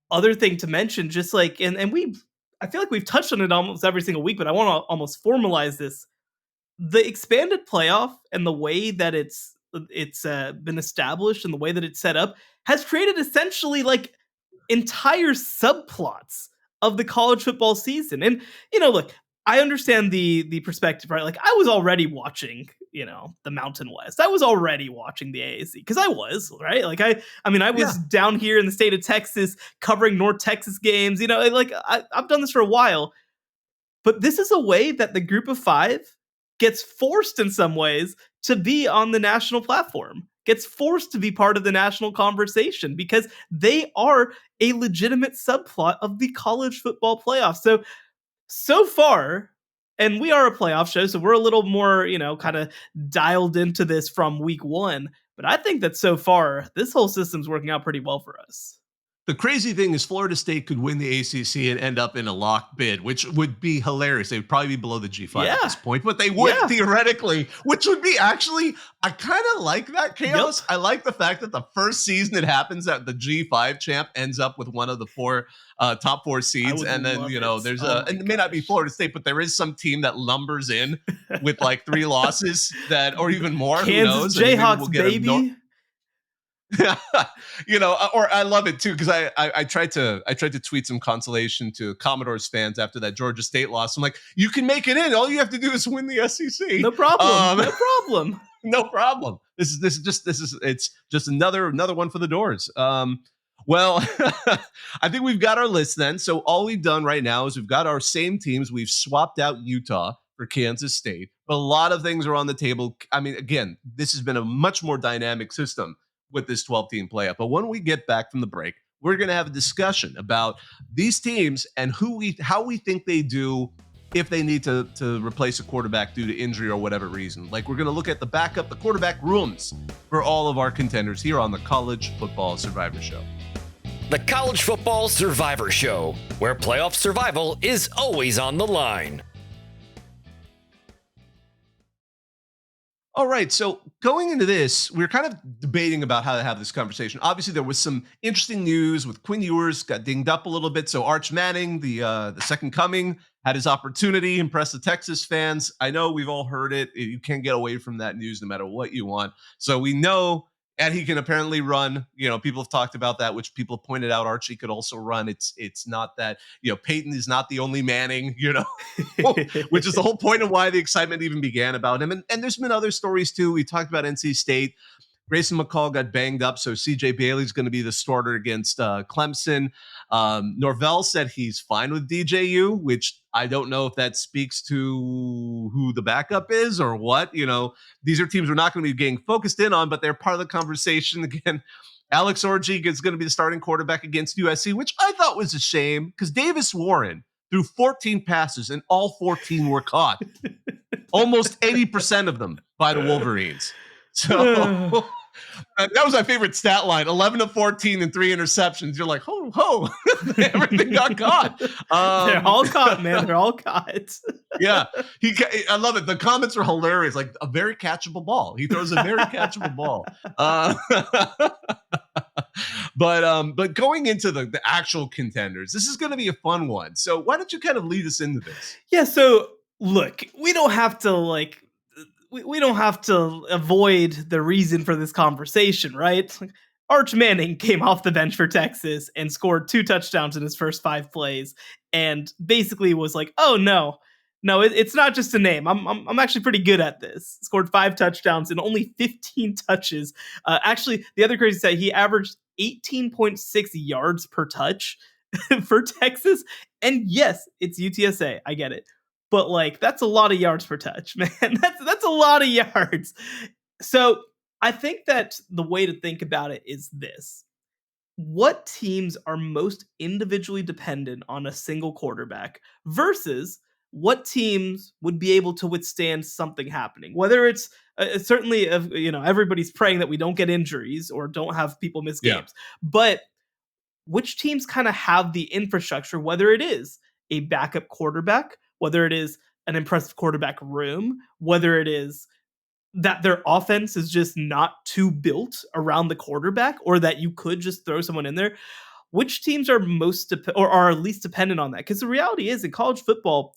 other thing to mention, just like and we, I feel like we've touched on it almost every single week, but I want to almost formalize this: the expanded playoff and the way that it's been established and the way that it's set up has created essentially like entire subplots of the college football season. And look, I understand the perspective, right? Like I was already watching, the Mountain West. I was already watching the AAC because I was, right? Like I mean, I was down here in the state of Texas covering North Texas games. Like I've done this for a while, but this is a way that the group of 5 gets forced in some ways to be on the national platform, gets forced to be part of the national conversation because they are a legitimate subplot of the college football playoffs. So far, and we are a playoff show, so we're a little more, kind of dialed into this from week 1. But I think that so far, this whole system's working out pretty well for us. The crazy thing is Florida State could win the ACC and end up in a lock bid, which would be hilarious. They would probably be below the G5 at this point, but they would theoretically, which would be actually, I kind of like that chaos. Yep. I like the fact that the first season it happens that the G5 champ ends up with one of the top 4 seeds. And then, there's and it may not be Florida State, but there is some team that lumbers in with like 3 losses or even more. Kansas who knows? Jayhawks, baby. Or I love it too because I tried to tweet some consolation to Commodores fans after that Georgia State loss. I'm like, you can make it in. All you have to do is win the SEC. No problem. No problem. No problem. It's just another one for the doors. Well, I think we've got our list then. So all we've done right now is we've got our same teams. We've swapped out Utah for Kansas State, but a lot of things are on the table. I mean, again, this has been a much more dynamic system with this 12-team playoff. But when we get back from the break, we're going to have a discussion about these teams and how we think they do if they need to replace a quarterback due to injury or whatever reason. Like we're going to look at the quarterback rooms for all of our contenders here on the College Football Survivor Show. The College Football Survivor Show, where playoff survival is always on the line. All right, so going into this, we were kind of debating about how to have this conversation. Obviously, there was some interesting news with Quinn Ewers got dinged up a little bit. So Arch Manning, the second coming, had his opportunity, impress the Texas fans. I know we've all heard it. You can't get away from that news no matter what you want. So we know, and he can apparently run. People have talked about that, which people pointed out Archie could also run. It's not that, Peyton is not the only Manning, which is the whole point of why the excitement even began about him. And there's been other stories too. We talked about NC State. Grayson McCall got banged up, so CJ Bailey's going to be the starter against Clemson. Norvell said he's fine with DJU, which I don't know if that speaks to who the backup is or what. These are teams we're not going to be getting focused in on, but they're part of the conversation. Again, Alex Orji is going to be the starting quarterback against USC, which I thought was a shame because Davis Warren threw 14 passes and all 14 were caught. Almost 80% of them by the Wolverines. So that was my favorite stat line: 11 of 14 and 3 interceptions. You're like, ho, everything got caught. They're all caught, man. They're all caught. Yeah, I love it. The comments are hilarious. Like a very catchable ball. He throws a very catchable ball. But going into the actual contenders, this is going to be a fun one. So why don't you kind of lead us into this? Yeah. So look, we don't have to we don't have to avoid the reason for this conversation, right? Arch Manning came off the bench for Texas and scored 2 touchdowns in his first 5 plays, and basically was like, "Oh no, it's not just a name. I'm actually pretty good at this." Scored 5 touchdowns in only 15 touches. Actually, the other crazy stat, he averaged 18.6 yards per touch for Texas. And yes, it's UTSA. I get it. But that's a lot of yards per touch, man. That's a lot of yards. So I think that the way to think about it is this. What teams are most individually dependent on a single quarterback versus what teams would be able to withstand something happening? Whether it's certainly, everybody's praying that we don't get injuries or don't have people miss games. But which teams kind of have the infrastructure, whether it is a backup quarterback, whether it is an impressive quarterback room, whether it is that their offense is just not too built around the quarterback, or that you could just throw someone in there. Which teams are or are least dependent on that? Because the reality is, in college football,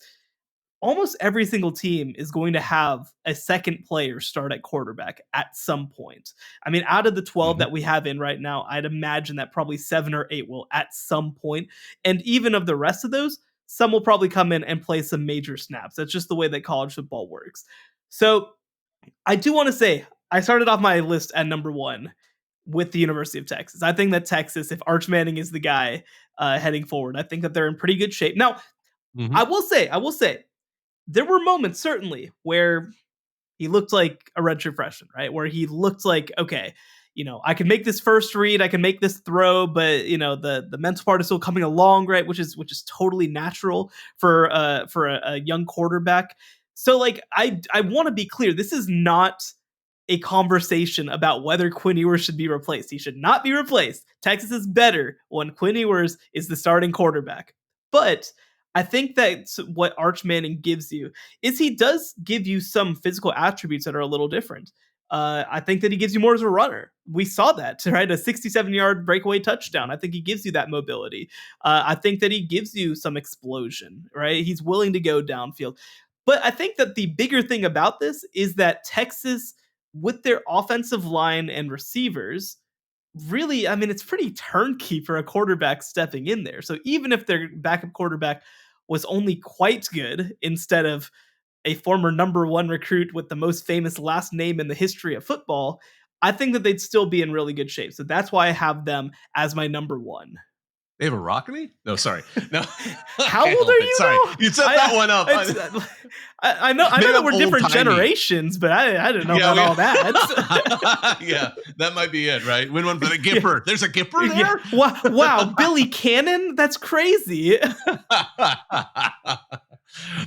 almost every single team is going to have a second player start at quarterback at some point. I mean, out of the 12 that we have in right now, I'd imagine that probably 7 or 8 will at some point. And even of the rest of those, some will probably come in and play some major snaps. That's just the way that college football works. So I do want to say, I started off my list at number 1 with the University of Texas. I think that Texas, if Arch Manning is the guy heading forward, I think that they're in pretty good shape. Now, I will say, there were moments certainly where he looked like a redshirt freshman, right? Where he looked like, okay, I can make this first read, I can make this throw, but the mental part is still coming along, right? Which is totally natural for a young quarterback. So I want to be clear, this is not a conversation about whether Quinn Ewers should be replaced. He should not be replaced. Texas is better when Quinn Ewers is the starting quarterback. But I think that what Arch Manning gives you is he does give you some physical attributes that are a little different. I think that he gives you more as a runner. We saw that, right? A 67-yard breakaway touchdown. I think he gives you that mobility. I think that he gives you some explosion, right? He's willing to go downfield. But I think that the bigger thing about this is that Texas, with their offensive line and receivers, really, I mean, it's pretty turnkey for a quarterback stepping in there. So even if their backup quarterback was only quite good instead of a former number 1 recruit with the most famous last name in the history of football, I think that they'd still be in really good shape. So that's why I have them as my number 1. They have a Rockany? No, sorry. No. How old are you? Sorry, you set that one up. I know that we're different generations, but I didn't know about all that. Yeah, that might be it, right? Win one for the Gipper. There's a Gipper there? Yeah. Wow, Billy Cannon? That's crazy.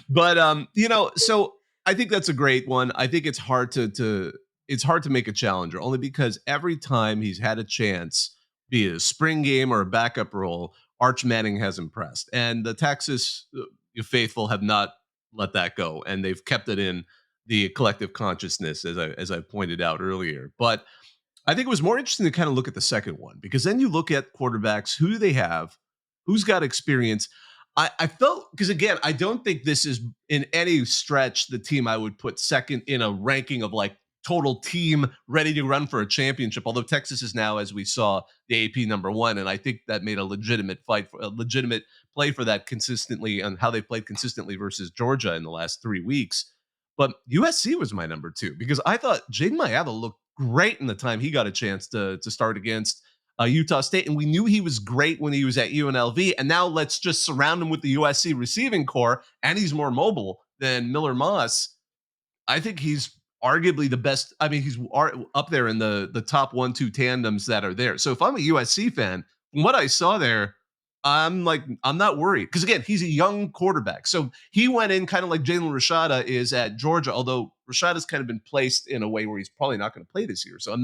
But so I think that's a great one. I think it's hard to make a challenger, only because every time he's had a chance, be it a spring game or a backup role, Arch Manning has impressed. And the Texas faithful have not let that go, and they've kept it in the collective consciousness, as I pointed out earlier. But I think it was more interesting to kind of look at the second one, because then you look at quarterbacks, who do they have, who's got experience. I felt, because again, I don't think this is in any stretch the team I would put second in a ranking of total team ready to run for a championship. Although Texas is now, as we saw, the AP number 1, and I think that made a legitimate play for that consistently, on how they played consistently versus Georgia in the last 3 weeks. But USC was my number 2, because I thought Jaden Mayava looked great in the time he got a chance to start against Utah State, and we knew he was great when he was at UNLV. And now let's just surround him with the USC receiving core, and he's more mobile than Miller Moss. I think he's arguably the best. I mean, he's up there in the top 1-2 tandems that are there. So if I'm a USC fan, from what I saw there, I'm not worried because again, he's a young quarterback. So he went in kind of like Jalen Rashada is at Georgia, although Rashada's kind of been placed in a way where he's probably not going to play this year. So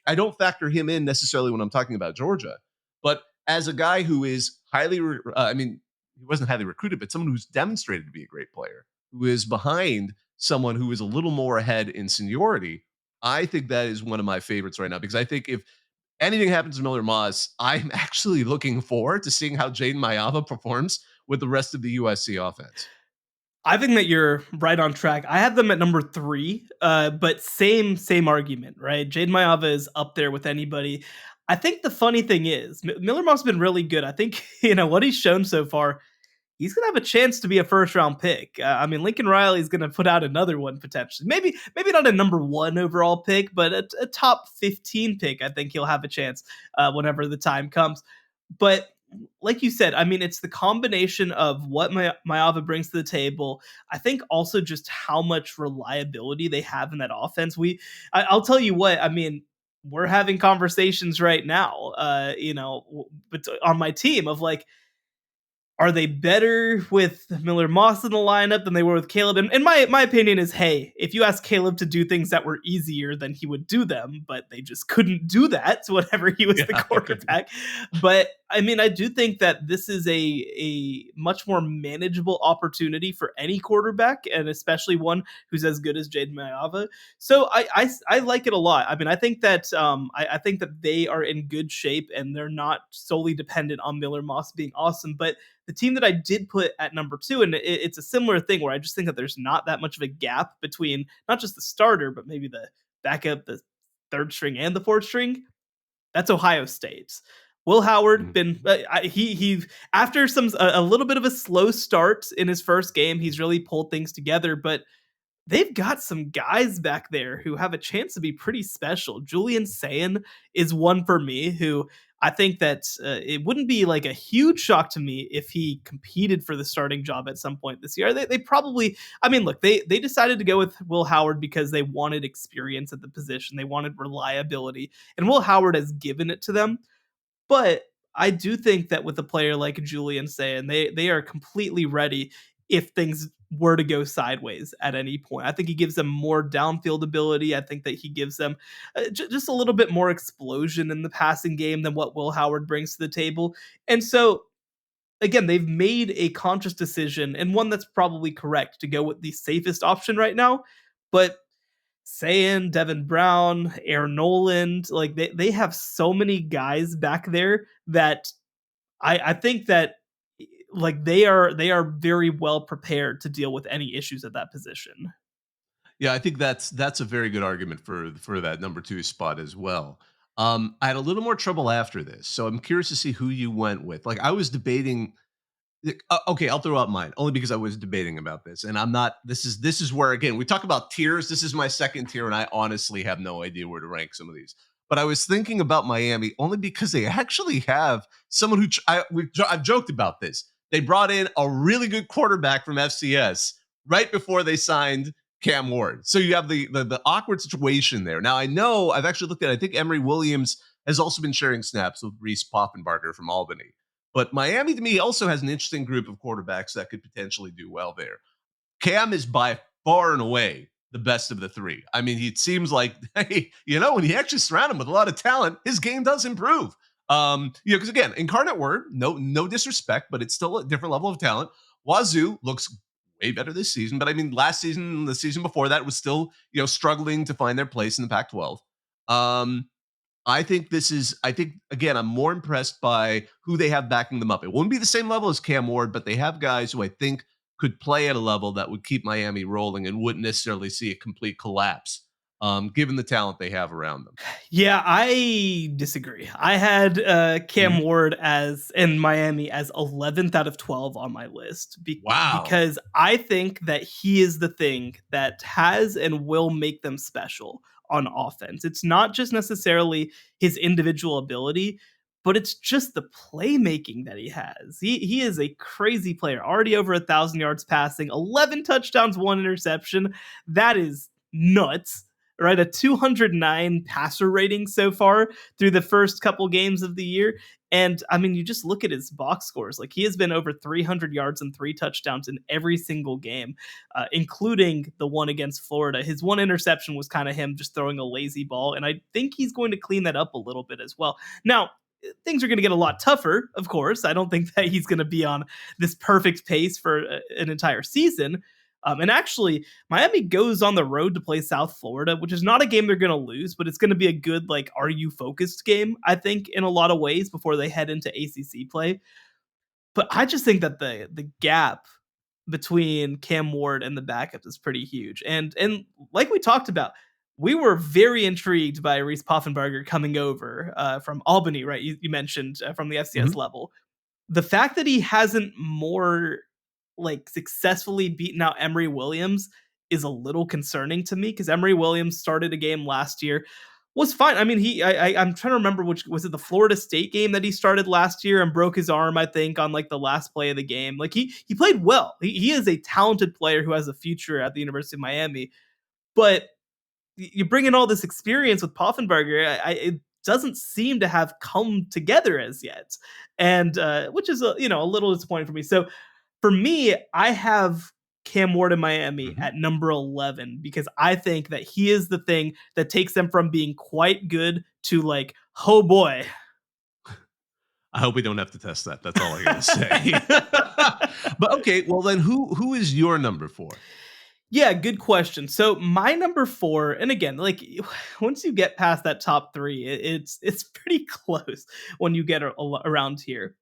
I don't factor him in necessarily when I'm talking about Georgia. But as a guy who is I mean, he wasn't highly recruited, but someone who's demonstrated to be a great player, who is behind someone who is a little more ahead in seniority, I think that is one of my favorites right now because I think if anything happens to Miller Moss, I'm actually looking forward to seeing how Jaden Mayava performs with the rest of the USC offense. I think that you're right on track. I have them at number 3, but same argument, right? Jaden Mayava is up there with anybody. I think the funny thing is Miller Moss has been really good. I think what he's shown so far, he's gonna have a chance to be a first round pick. I mean, Lincoln Riley's gonna put out another one potentially. Maybe not a number 1 overall pick, but a top 15 pick. I think he'll have a chance whenever the time comes. But like you said, I mean, it's the combination of what Mayava brings to the table. I think also just how much reliability they have in that offense. I'll tell you what. I mean, we're having conversations right now. But on my team of like, are they better with Miller Moss in the lineup than they were with Caleb? And my opinion is, hey, if you ask Caleb to do things that were easier, then he would do them, but they just couldn't do that whenever he was the quarterback. But I mean, I do think that this is a much more manageable opportunity for any quarterback, and especially one who's as good as Jaden Mayava. So I like it a lot. I mean, I think that I think that they are in good shape and they're not solely dependent on Miller Moss being awesome. But the team that I did put at number 2, and it's a similar thing where I just think that there's not that much of a gap between not just the starter, but maybe the backup, the third string, and the fourth string. That's Ohio State. Will Howard been he after a little bit of a slow start in his first game, he's really pulled things together, but they've got some guys back there who have a chance to be pretty special. Julian Sayin is one for me who I think that it wouldn't be like a huge shock to me if he competed for the starting job at some point this year. They probably, I mean, look, they decided to go with Will Howard because they wanted experience at the position. They wanted reliability, and Will Howard has given it to them. But I do think that with a player like Julian Sayin, they are completely ready if things were to go sideways at any point. I think he gives them more downfield ability. I think that he gives them just a little bit more explosion in the passing game than what Will Howard brings to the table. And so, again, they've made a conscious decision, and one that's probably correct, to go with the safest option right now. But Sayin, Devin Brown, Aaron Noland, like they have so many guys back there that I think that like they are very well prepared to deal with any issues at that position. Yeah, I think that's a very good argument for that number 2 spot as well. I had a little more trouble after this, so I'm curious to see who you went with. Like I was debating. Okay, I'll throw out mine only because I was debating about this, and I'm not. This is where again we talk about tiers. This is my second tier, and I honestly have no idea where to rank some of these. But I was thinking about Miami only because they actually have someone who I've joked about this. They brought in a really good quarterback from FCS right before they signed Cam Ward. So you have the awkward situation there. Now I know I've actually looked at. I think Emory Williams has also been sharing snaps with Reese Poffenbarger from Albany. But Miami, to me, also has an interesting group of quarterbacks that could potentially do well there. Cam is by far and away the best of the 3. I mean, it seems like, hey, when you actually surround him with a lot of talent, his game does improve. Because again, Incarnate Word, no disrespect, but it's still a different level of talent. Wazoo looks way better this season, but I mean, last season, the season before that was still, struggling to find their place in the Pac-12. I think again, I'm more impressed by who they have backing them up. It won't be the same level as Cam Ward, but they have guys who I think could play at a level that would keep Miami rolling and wouldn't necessarily see a complete collapse, given the talent they have around them. Yeah, I disagree. I had Cam Ward as in Miami as 11th out of 12 on my list. Wow. Because I think that he is the thing that has and will make them special on offense. It's not just necessarily his individual ability, but it's just the playmaking that he has. He is a crazy player, already over 1,000 yards passing, 11 touchdowns, 1 interception. That is nuts. right? A 209 passer rating so far through the first couple games of the year. And I mean, you just look at his box scores. Like he has been over 300 yards and 3 touchdowns in every single game, including the one against Florida. His one interception was kind of him just throwing a lazy ball. And I think he's going to clean that up a little bit as well. Now, things are going to get a lot tougher, of course. I don't think that he's going to be on this perfect pace for an entire season. And actually, Miami goes on the road to play South Florida, which is not a game they're going to lose, but it's going to be a good, like, are you focused game, I think, in a lot of ways before they head into ACC play. But I just think that the gap between Cam Ward and the backups is pretty huge. And like we talked about, we were very intrigued by Reese Poffenbarger coming over from Albany, right? You mentioned from the FCS level. The fact that he hasn't more like successfully beaten out Emory Williams is a little concerning to me because Emory Williams started a game last year, was fine. I mean, I'm trying to remember which was it, the Florida State game that he started last year and broke his arm, I think, on like the last play of the game. Like he played well. He is a talented player who has a future at the University of Miami, but you bring in all this experience with Poffenbarger, it doesn't seem to have come together as yet, and which is a little disappointing for me. So for me, I have Cam Ward in Miami at number 11 because I think that he is the thing that takes them from being quite good to like, oh boy. I hope we don't have to test that. That's all I gotta say. But okay, well then who is your number 4? Yeah, good question. So my number 4, and again, like once you get past that top 3, it's pretty close when you get around here.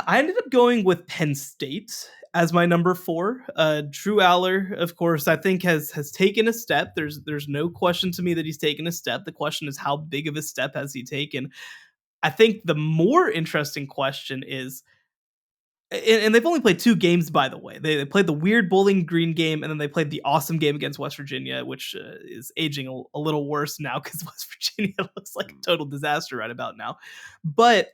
I ended up going with Penn State as my number 4. Drew Aller, of course, I think has taken a step. There's no question to me that he's taken a step. The question is how big of a step has he taken? I think the more interesting question is, and they've only played 2 games, by the way. They played the weird Bowling Green game, and then they played the awesome game against West Virginia, which is aging a little worse now because West Virginia looks like a total disaster right about now. But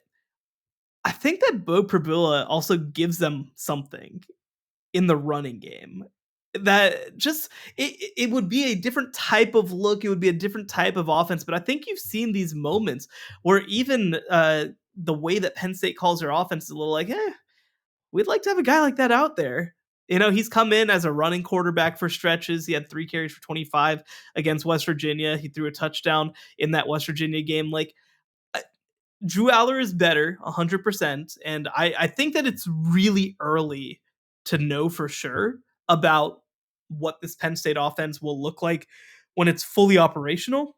I think that Bo Prabula also gives them something in the running game that just it would be a different type of look. It would be a different type of offense. But I think you've seen these moments where even the way that Penn State calls their offense is a little like, we'd like to have a guy like that out there. He's come in as a running quarterback for stretches. He had 3 carries for 25 against West Virginia. He threw a touchdown in that West Virginia game. Like, Drew Aller is better, 100%. And I think that it's really early to know for sure about what this Penn State offense will look like when it's fully operational.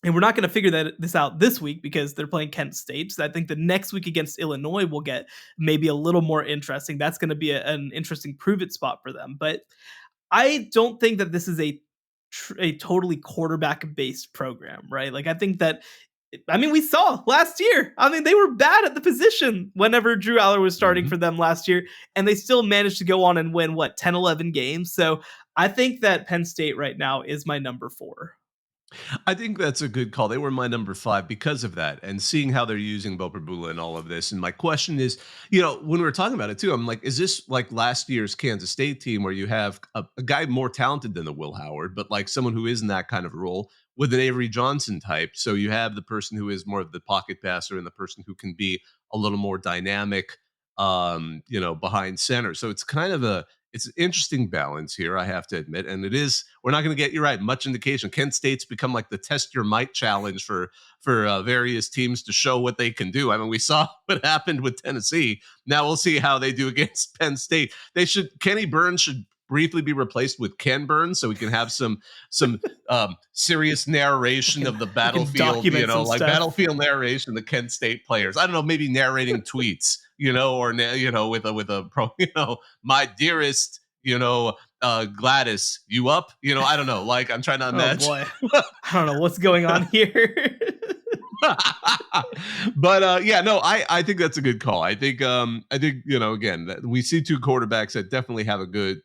And we're not going to figure this out this week because they're playing Kent State. So I think the next week against Illinois will get maybe a little more interesting. That's going to be an interesting prove-it spot for them. But I don't think that this is a totally quarterback-based program, right? Like I think that we saw last year. I mean, they were bad at the position whenever Drew Aller was starting for them last year, and they still managed to go on and win, 10, 11 games. So I think that Penn State right now is my number 4. I think that's a good call. They were my number 5 because of that, and seeing how they're using Bo Prabula and all of this. And my question is, when we were talking about it too, I'm like, is this like last year's Kansas State team where you have a guy more talented than the Will Howard, but like someone who is in that kind of role with an Avery Johnson type? So you have the person who is more of the pocket passer and the person who can be a little more dynamic, behind center. So it's kind of it's an interesting balance here, I have to admit. And we're not going to get you right. Much indication. Kent State's become like the test your might challenge for various teams to show what they can do. I mean, we saw what happened with Tennessee. Now we'll see how they do against Penn State. Kenny Burns should briefly be replaced with Ken Burns so we can have some serious narration of the battlefield, like battlefield narration, the Kent State players. I don't know, maybe narrating tweets, or with a pro, my dearest, Gladys, you up? I don't know. Like I'm trying to imagine. Oh boy. I don't know what's going on here. But I think that's a good call. I think again, we see 2 quarterbacks that definitely have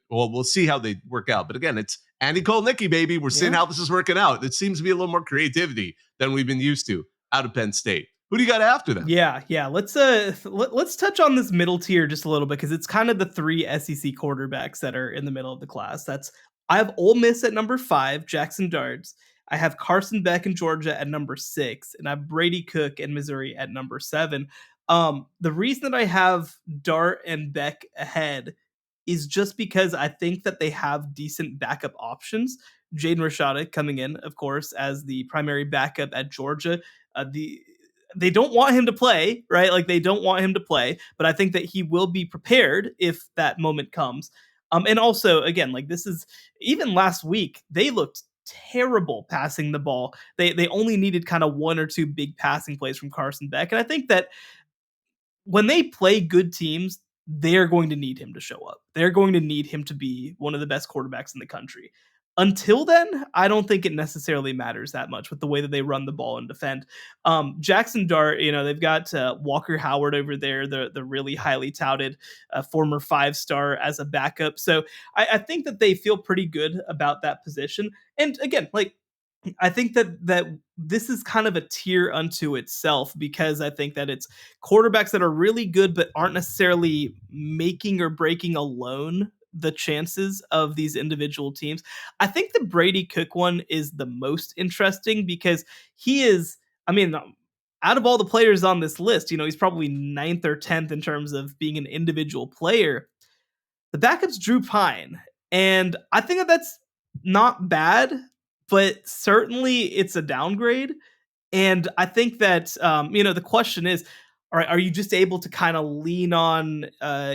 we'll see how they work out. But again, it's Andy Cole Nicky, baby. We're seeing how this is working out. It seems to be a little more creativity than we've been used to out of Penn State. Who do you got after them? Yeah. Let's touch on this middle tier just a little bit because it's kind of the 3 SEC quarterbacks that are in the middle of the class. That's I have Ole Miss at number 5, Jackson Darts. I have Carson Beck in Georgia at number 6, and I have Brady Cook in Missouri at number 7. The reason that I have Dart and Beck ahead is just because I think that they have decent backup options. Jaden Rashada coming in, of course, as the primary backup at Georgia. They don't want him to play, right? Like they don't want him to play, but I think that he will be prepared if that moment comes. And also, again, like this is even last week, they looked terrible passing the ball. They only needed kind of one or two big passing plays from Carson Beck, and I think that when they play good teams, they're going to need him to show up. They're going to need him to be one of the best quarterbacks in the country. Until then, I don't think it necessarily matters that much with the way that they run the ball and defend. Jackson Dart, they've got Walker Howard over there, the really highly touted former 5-star as a backup. So I think that they feel pretty good about that position. And again, like I think that this is kind of a tier unto itself because I think that it's quarterbacks that are really good but aren't necessarily making or breaking alone the chances of these individual teams. I think the Brady Cook one is the most interesting because he is, I mean, out of all the players on this list, he's probably ninth or 10th in terms of being an individual player. The backup's Drew Pine, and I think that that's not bad, but certainly it's a downgrade. And I think that the question is, all right, are you just able to kind of lean on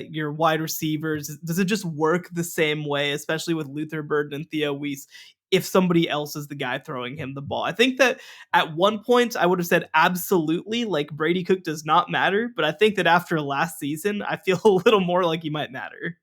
your wide receivers? Does it just work the same way, especially with Luther Burden and Theo Weiss, if somebody else is the guy throwing him the ball? I think that at one point I would have said absolutely, like Brady Cook does not matter. But I think that after last season, I feel a little more like he might matter.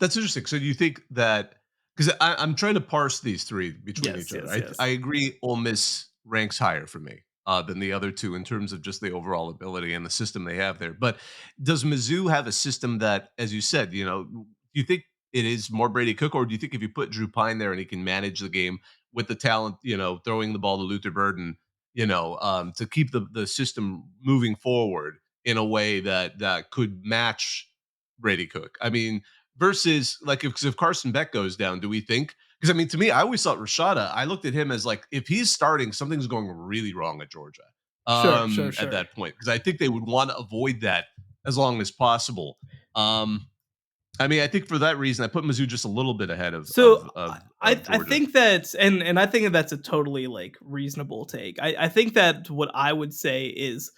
That's interesting. So do you think that, because I'm trying to parse these three between Yes, each other. yes, yes. I agree Ole Miss ranks higher for me than the other two in terms of just the overall ability and the system they have there. But does Mizzou have a system that, as you said, do you think it is more Brady Cook, or do you think if you put Drew Pine there and he can manage the game with the talent, throwing the ball to Luther Burden, to keep the system moving forward in a way that could match Brady Cook? I mean, versus like if Carson Beck goes down, do we think? Because I mean, to me, I always thought Rashada. I looked at him as like if he's starting, something's going really wrong at Georgia. Sure, sure, At sure. that point, because I think they would want to avoid that as long as possible. I mean, I think for that reason, I put Mizzou just a little bit ahead of So I Georgia. think that and I think that that's a totally like reasonable take. I think that what I would say is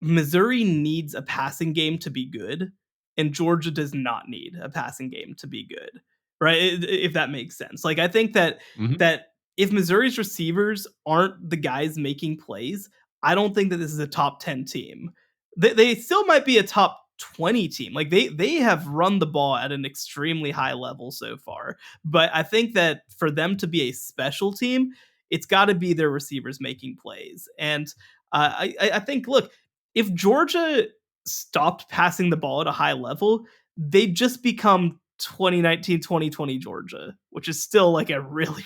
Missouri needs a passing game to be good, and Georgia does not need a passing game to be good, right? If that makes sense. Like I think that Mhm. that if Missouri's receivers aren't the guys making plays, I don't think that this is a top 10 team. They still might be a top 20 team. Like they have run the ball at an extremely high level so far, but I think that for them to be a special team, it's got to be their receivers making plays. And I think, look, if Georgia stopped passing the ball at a high level, they'd just become 2019, 2020 Georgia, which is still like a really,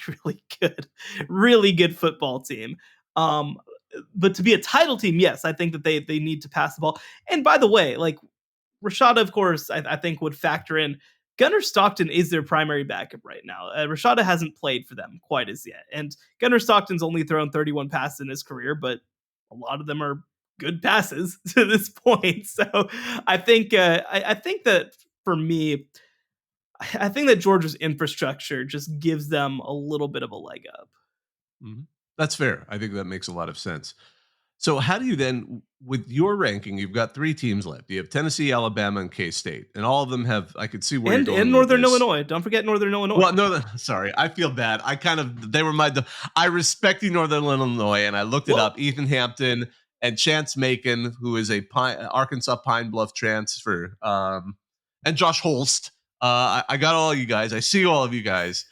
really good football team. Um, but to be a title team, yes, I think that they need to pass the ball. And by the way, like Rashada, of course, I think would factor in. Gunnar Stockton is their primary backup right now. Rashada hasn't played for them quite as yet, and Gunnar Stockton's only thrown 31 passes in his career, but a lot of them are good passes to this point. So I think I think that for me, I think that Georgia's infrastructure just gives them a little bit of a leg up. Mhm. That's fair. I think that makes a lot of sense. So how do you then, with your ranking, you've got three teams left. You have Tennessee, Alabama, and K-State, and all of them have. I could see where you're And going with Northern this. Illinois. Don't forget Northern Illinois. Well, no, sorry, I feel bad. I kind of they were I respect you, Northern Illinois, and I looked it Well, up. Ethan Hampton and Chance Macon, who is a Arkansas Pine Bluff transfer, and Josh Holst. I got all you guys. I see all of you guys.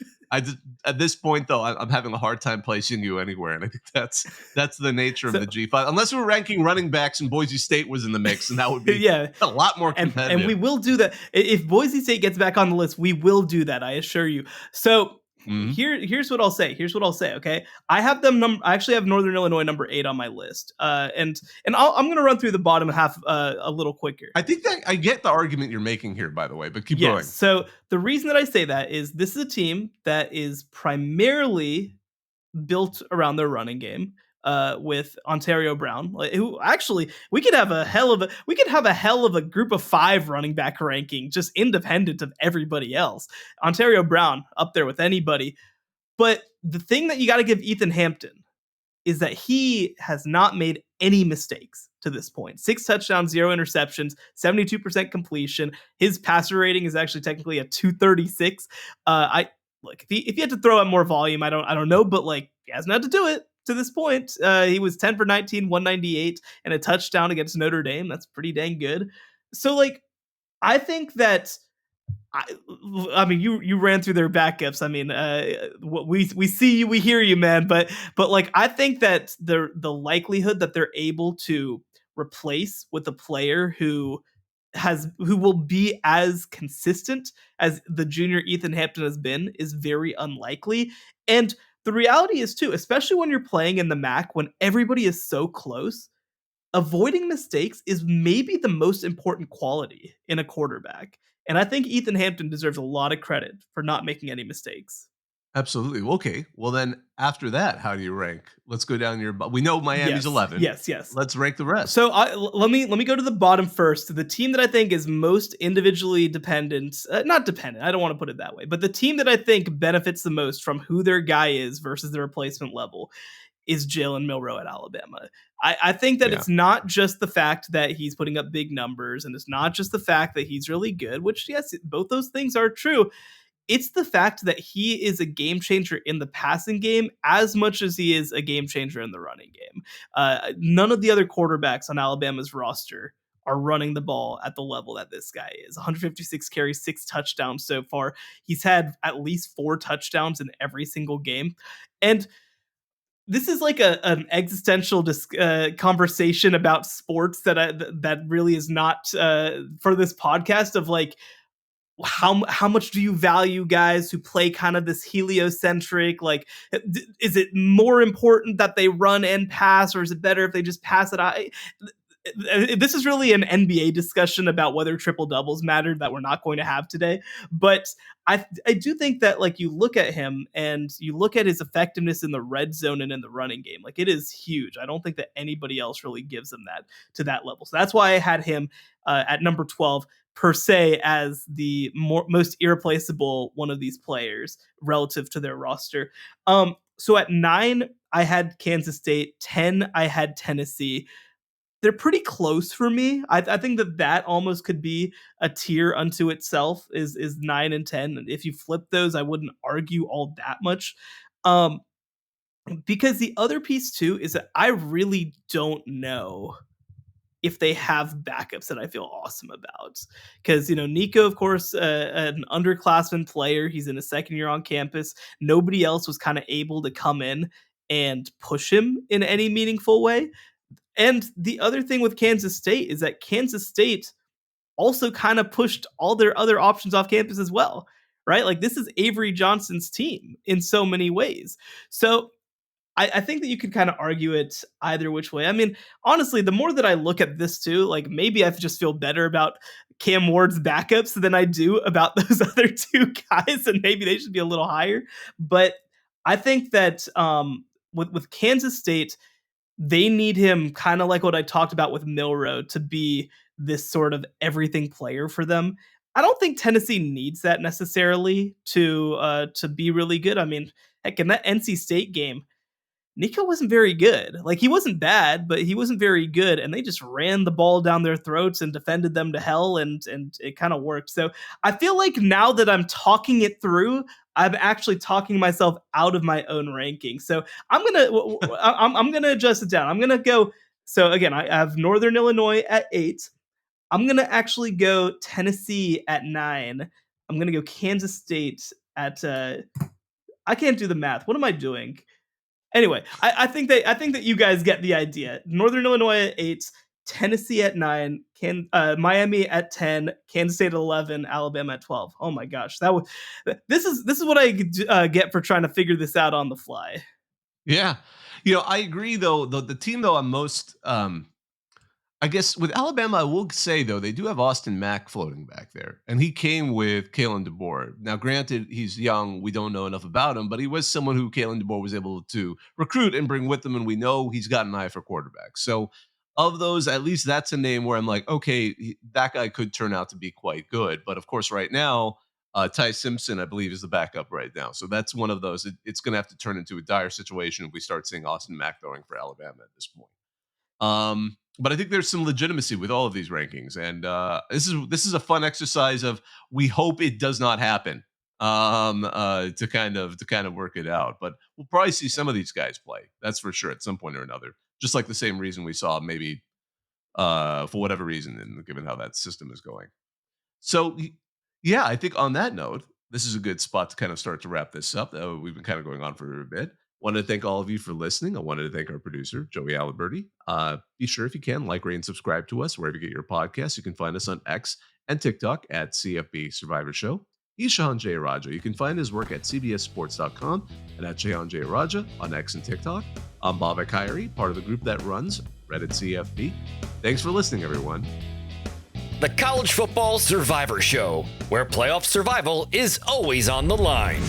At this point, though, I'm having a hard time placing you anywhere, and I think that's the nature of so the G5. Unless we're ranking running backs, and Boise State was in the mix, and that would be yeah, a lot more and we competitive. will do that if Boise State gets back on the list. We will do that, I assure you. So Mhm. Here's what I'll say. Okay, I have them. I actually have Northern Illinois number 8 on my list. And I'm gonna run through the bottom half a little quicker. I think that I get the argument you're making here, by the way, but keep Yes. going. So the reason that I say that is this is a team that is primarily built around their running game. With Ontario Brown, who actually we could have a hell of a group of 5 running back ranking, just independent of everybody else. Ontario Brown up there with anybody. But the thing that you got to give Ethan Hampton is that he has not made any mistakes to this point. 6 touchdowns, 0 interceptions, 72% completion. His passer rating is actually technically a 236. I Look, if he had to throw out more volume, I don't know, but like he hasn't had to do it to this point. He was 10 for 19, 198, and a touchdown against Notre Dame. That's pretty dang good. So like I think that I, I mean, you ran through their backups. I mean, we see you, we hear you, man. But like, I think that the likelihood that they're able to replace with a player who will be as consistent as the junior Ethan Hampton has been is very unlikely. And the reality is too, especially when you're playing in the MAC when everybody is so close, avoiding mistakes is maybe the most important quality in a quarterback. And I think Ethan Hampton deserves a lot of credit for not making any mistakes. Absolutely. Okay. Well, then after that, how do you rank? Let's go down your. We know Miami's Yes, 11. yes, yes. Let's rank the rest. So let me go to the bottom first. The team that I think is most individually dependent, not dependent. I don't want to put it that way, but the team that I think benefits the most from who their guy is versus the replacement level is Jalen Milroe at Alabama. I think that Yeah. it's not just the fact that he's putting up big numbers, and it's not just the fact that he's really good, which, yes, both those things are true. It's the fact that he is a game changer in the passing game as much as he is a game changer in the running game. None of the other quarterbacks on Alabama's roster are running the ball at the level that this guy is. 156 carries, 6 touchdowns so far. He's had at least 4 touchdowns in every single game. And this is like an existential conversation about sports that really is not for this podcast of like how much do you value guys who play kind of this heliocentric, like is it more important that they run and pass, or is it better if they just pass it out? This is really an NBA discussion about whether triple doubles matter that we're not going to have today. But I do think that like you look at him and you look at his effectiveness in the red zone and in the running game, like it is huge. I don't think that anybody else really gives him that to that level. So that's why I had him at number 12 per se as the most irreplaceable one of these players relative to their roster. So at 9 I had Kansas State, 10 I had Tennessee. They're pretty close for me. I think that almost could be a tier unto itself. Is 9 and 10. If you flip those, I wouldn't argue all that much. Um, because the other piece too is that I really don't know if they have backups that I feel awesome about. Because, Nico, of course, an underclassman player. He's in his second year on campus. Nobody else was kind of able to come in and push him in any meaningful way. And the other thing with Kansas State is that Kansas State also kind of pushed all their other options off campus as well, right? Like this is Avery Johnson's team in so many ways. So I think that you could kind of argue it either which way. I mean, honestly, the more that I look at this too, like maybe I just feel better about Cam Ward's backups than I do about those other 2 guys, and maybe they should be a little higher. But I think that with Kansas State, they need him kind of like what I talked about with Milroe to be this sort of everything player for them. I don't think Tennessee needs that necessarily to be really good. I mean, heck, in that NC State game, Nico wasn't very good. Like he wasn't bad, but he wasn't very good, and they just ran the ball down their throats and defended them to hell, and it kind of worked. So I feel like now that I'm talking it through, I'm actually talking myself out of my own ranking. So I'm gonna adjust it down. I'm gonna go. So again, I have Northern Illinois at 8. I'm gonna actually go Tennessee at 9. I'm gonna go Kansas State at. I can't do the math. What am I doing? Anyway, I think that you guys get the idea. Northern Illinois at 8, Tennessee at 9, Miami at 10, Kansas State at 11, Alabama at 12. Oh my gosh, this is what I get for trying to figure this out on the fly. Yeah. I agree though. The team though I'm most I guess with Alabama, I will say though, they do have Austin Mack floating back there, and he came with Kalen DeBoer. Now, granted, he's young; we don't know enough about him, but he was someone who Kalen DeBoer was able to recruit and bring with him, and we know he's got an eye for quarterbacks. So, of those, at least that's a name where I'm like, okay, that guy could turn out to be quite good. But of course, right now, Ty Simpson, I believe, is the backup right now. So that's one of those. It's going to have to turn into a dire situation if we start seeing Austin Mack throwing for Alabama at this point. But I think there's some legitimacy with all of these rankings, and this is a fun exercise of we hope it does not happen to kind of work it out. But we'll probably see some of these guys play. That's for sure at some point or another. Just like the same reason we saw maybe for whatever reason, and given how that system is going. So, yeah, I think on that note, this is a good spot to kind of start to wrap this up. We've been kind of going on for a bit. Wanted to thank all of you for listening. I wanted to thank our producer, Joey Aliberti. Be sure, if you can, like, rate, and subscribe to us wherever you get your podcasts. You can find us on X and TikTok at CFB Survivor Show. He's Shehan Jayaraja. You can find his work at cbssports.com and at Shehan Jayaraja on X and TikTok. I'm Bobak Kyrie, part of the group that runs Reddit CFB. Thanks for listening, everyone. The College Football Survivor Show, where playoff survival is always on the line.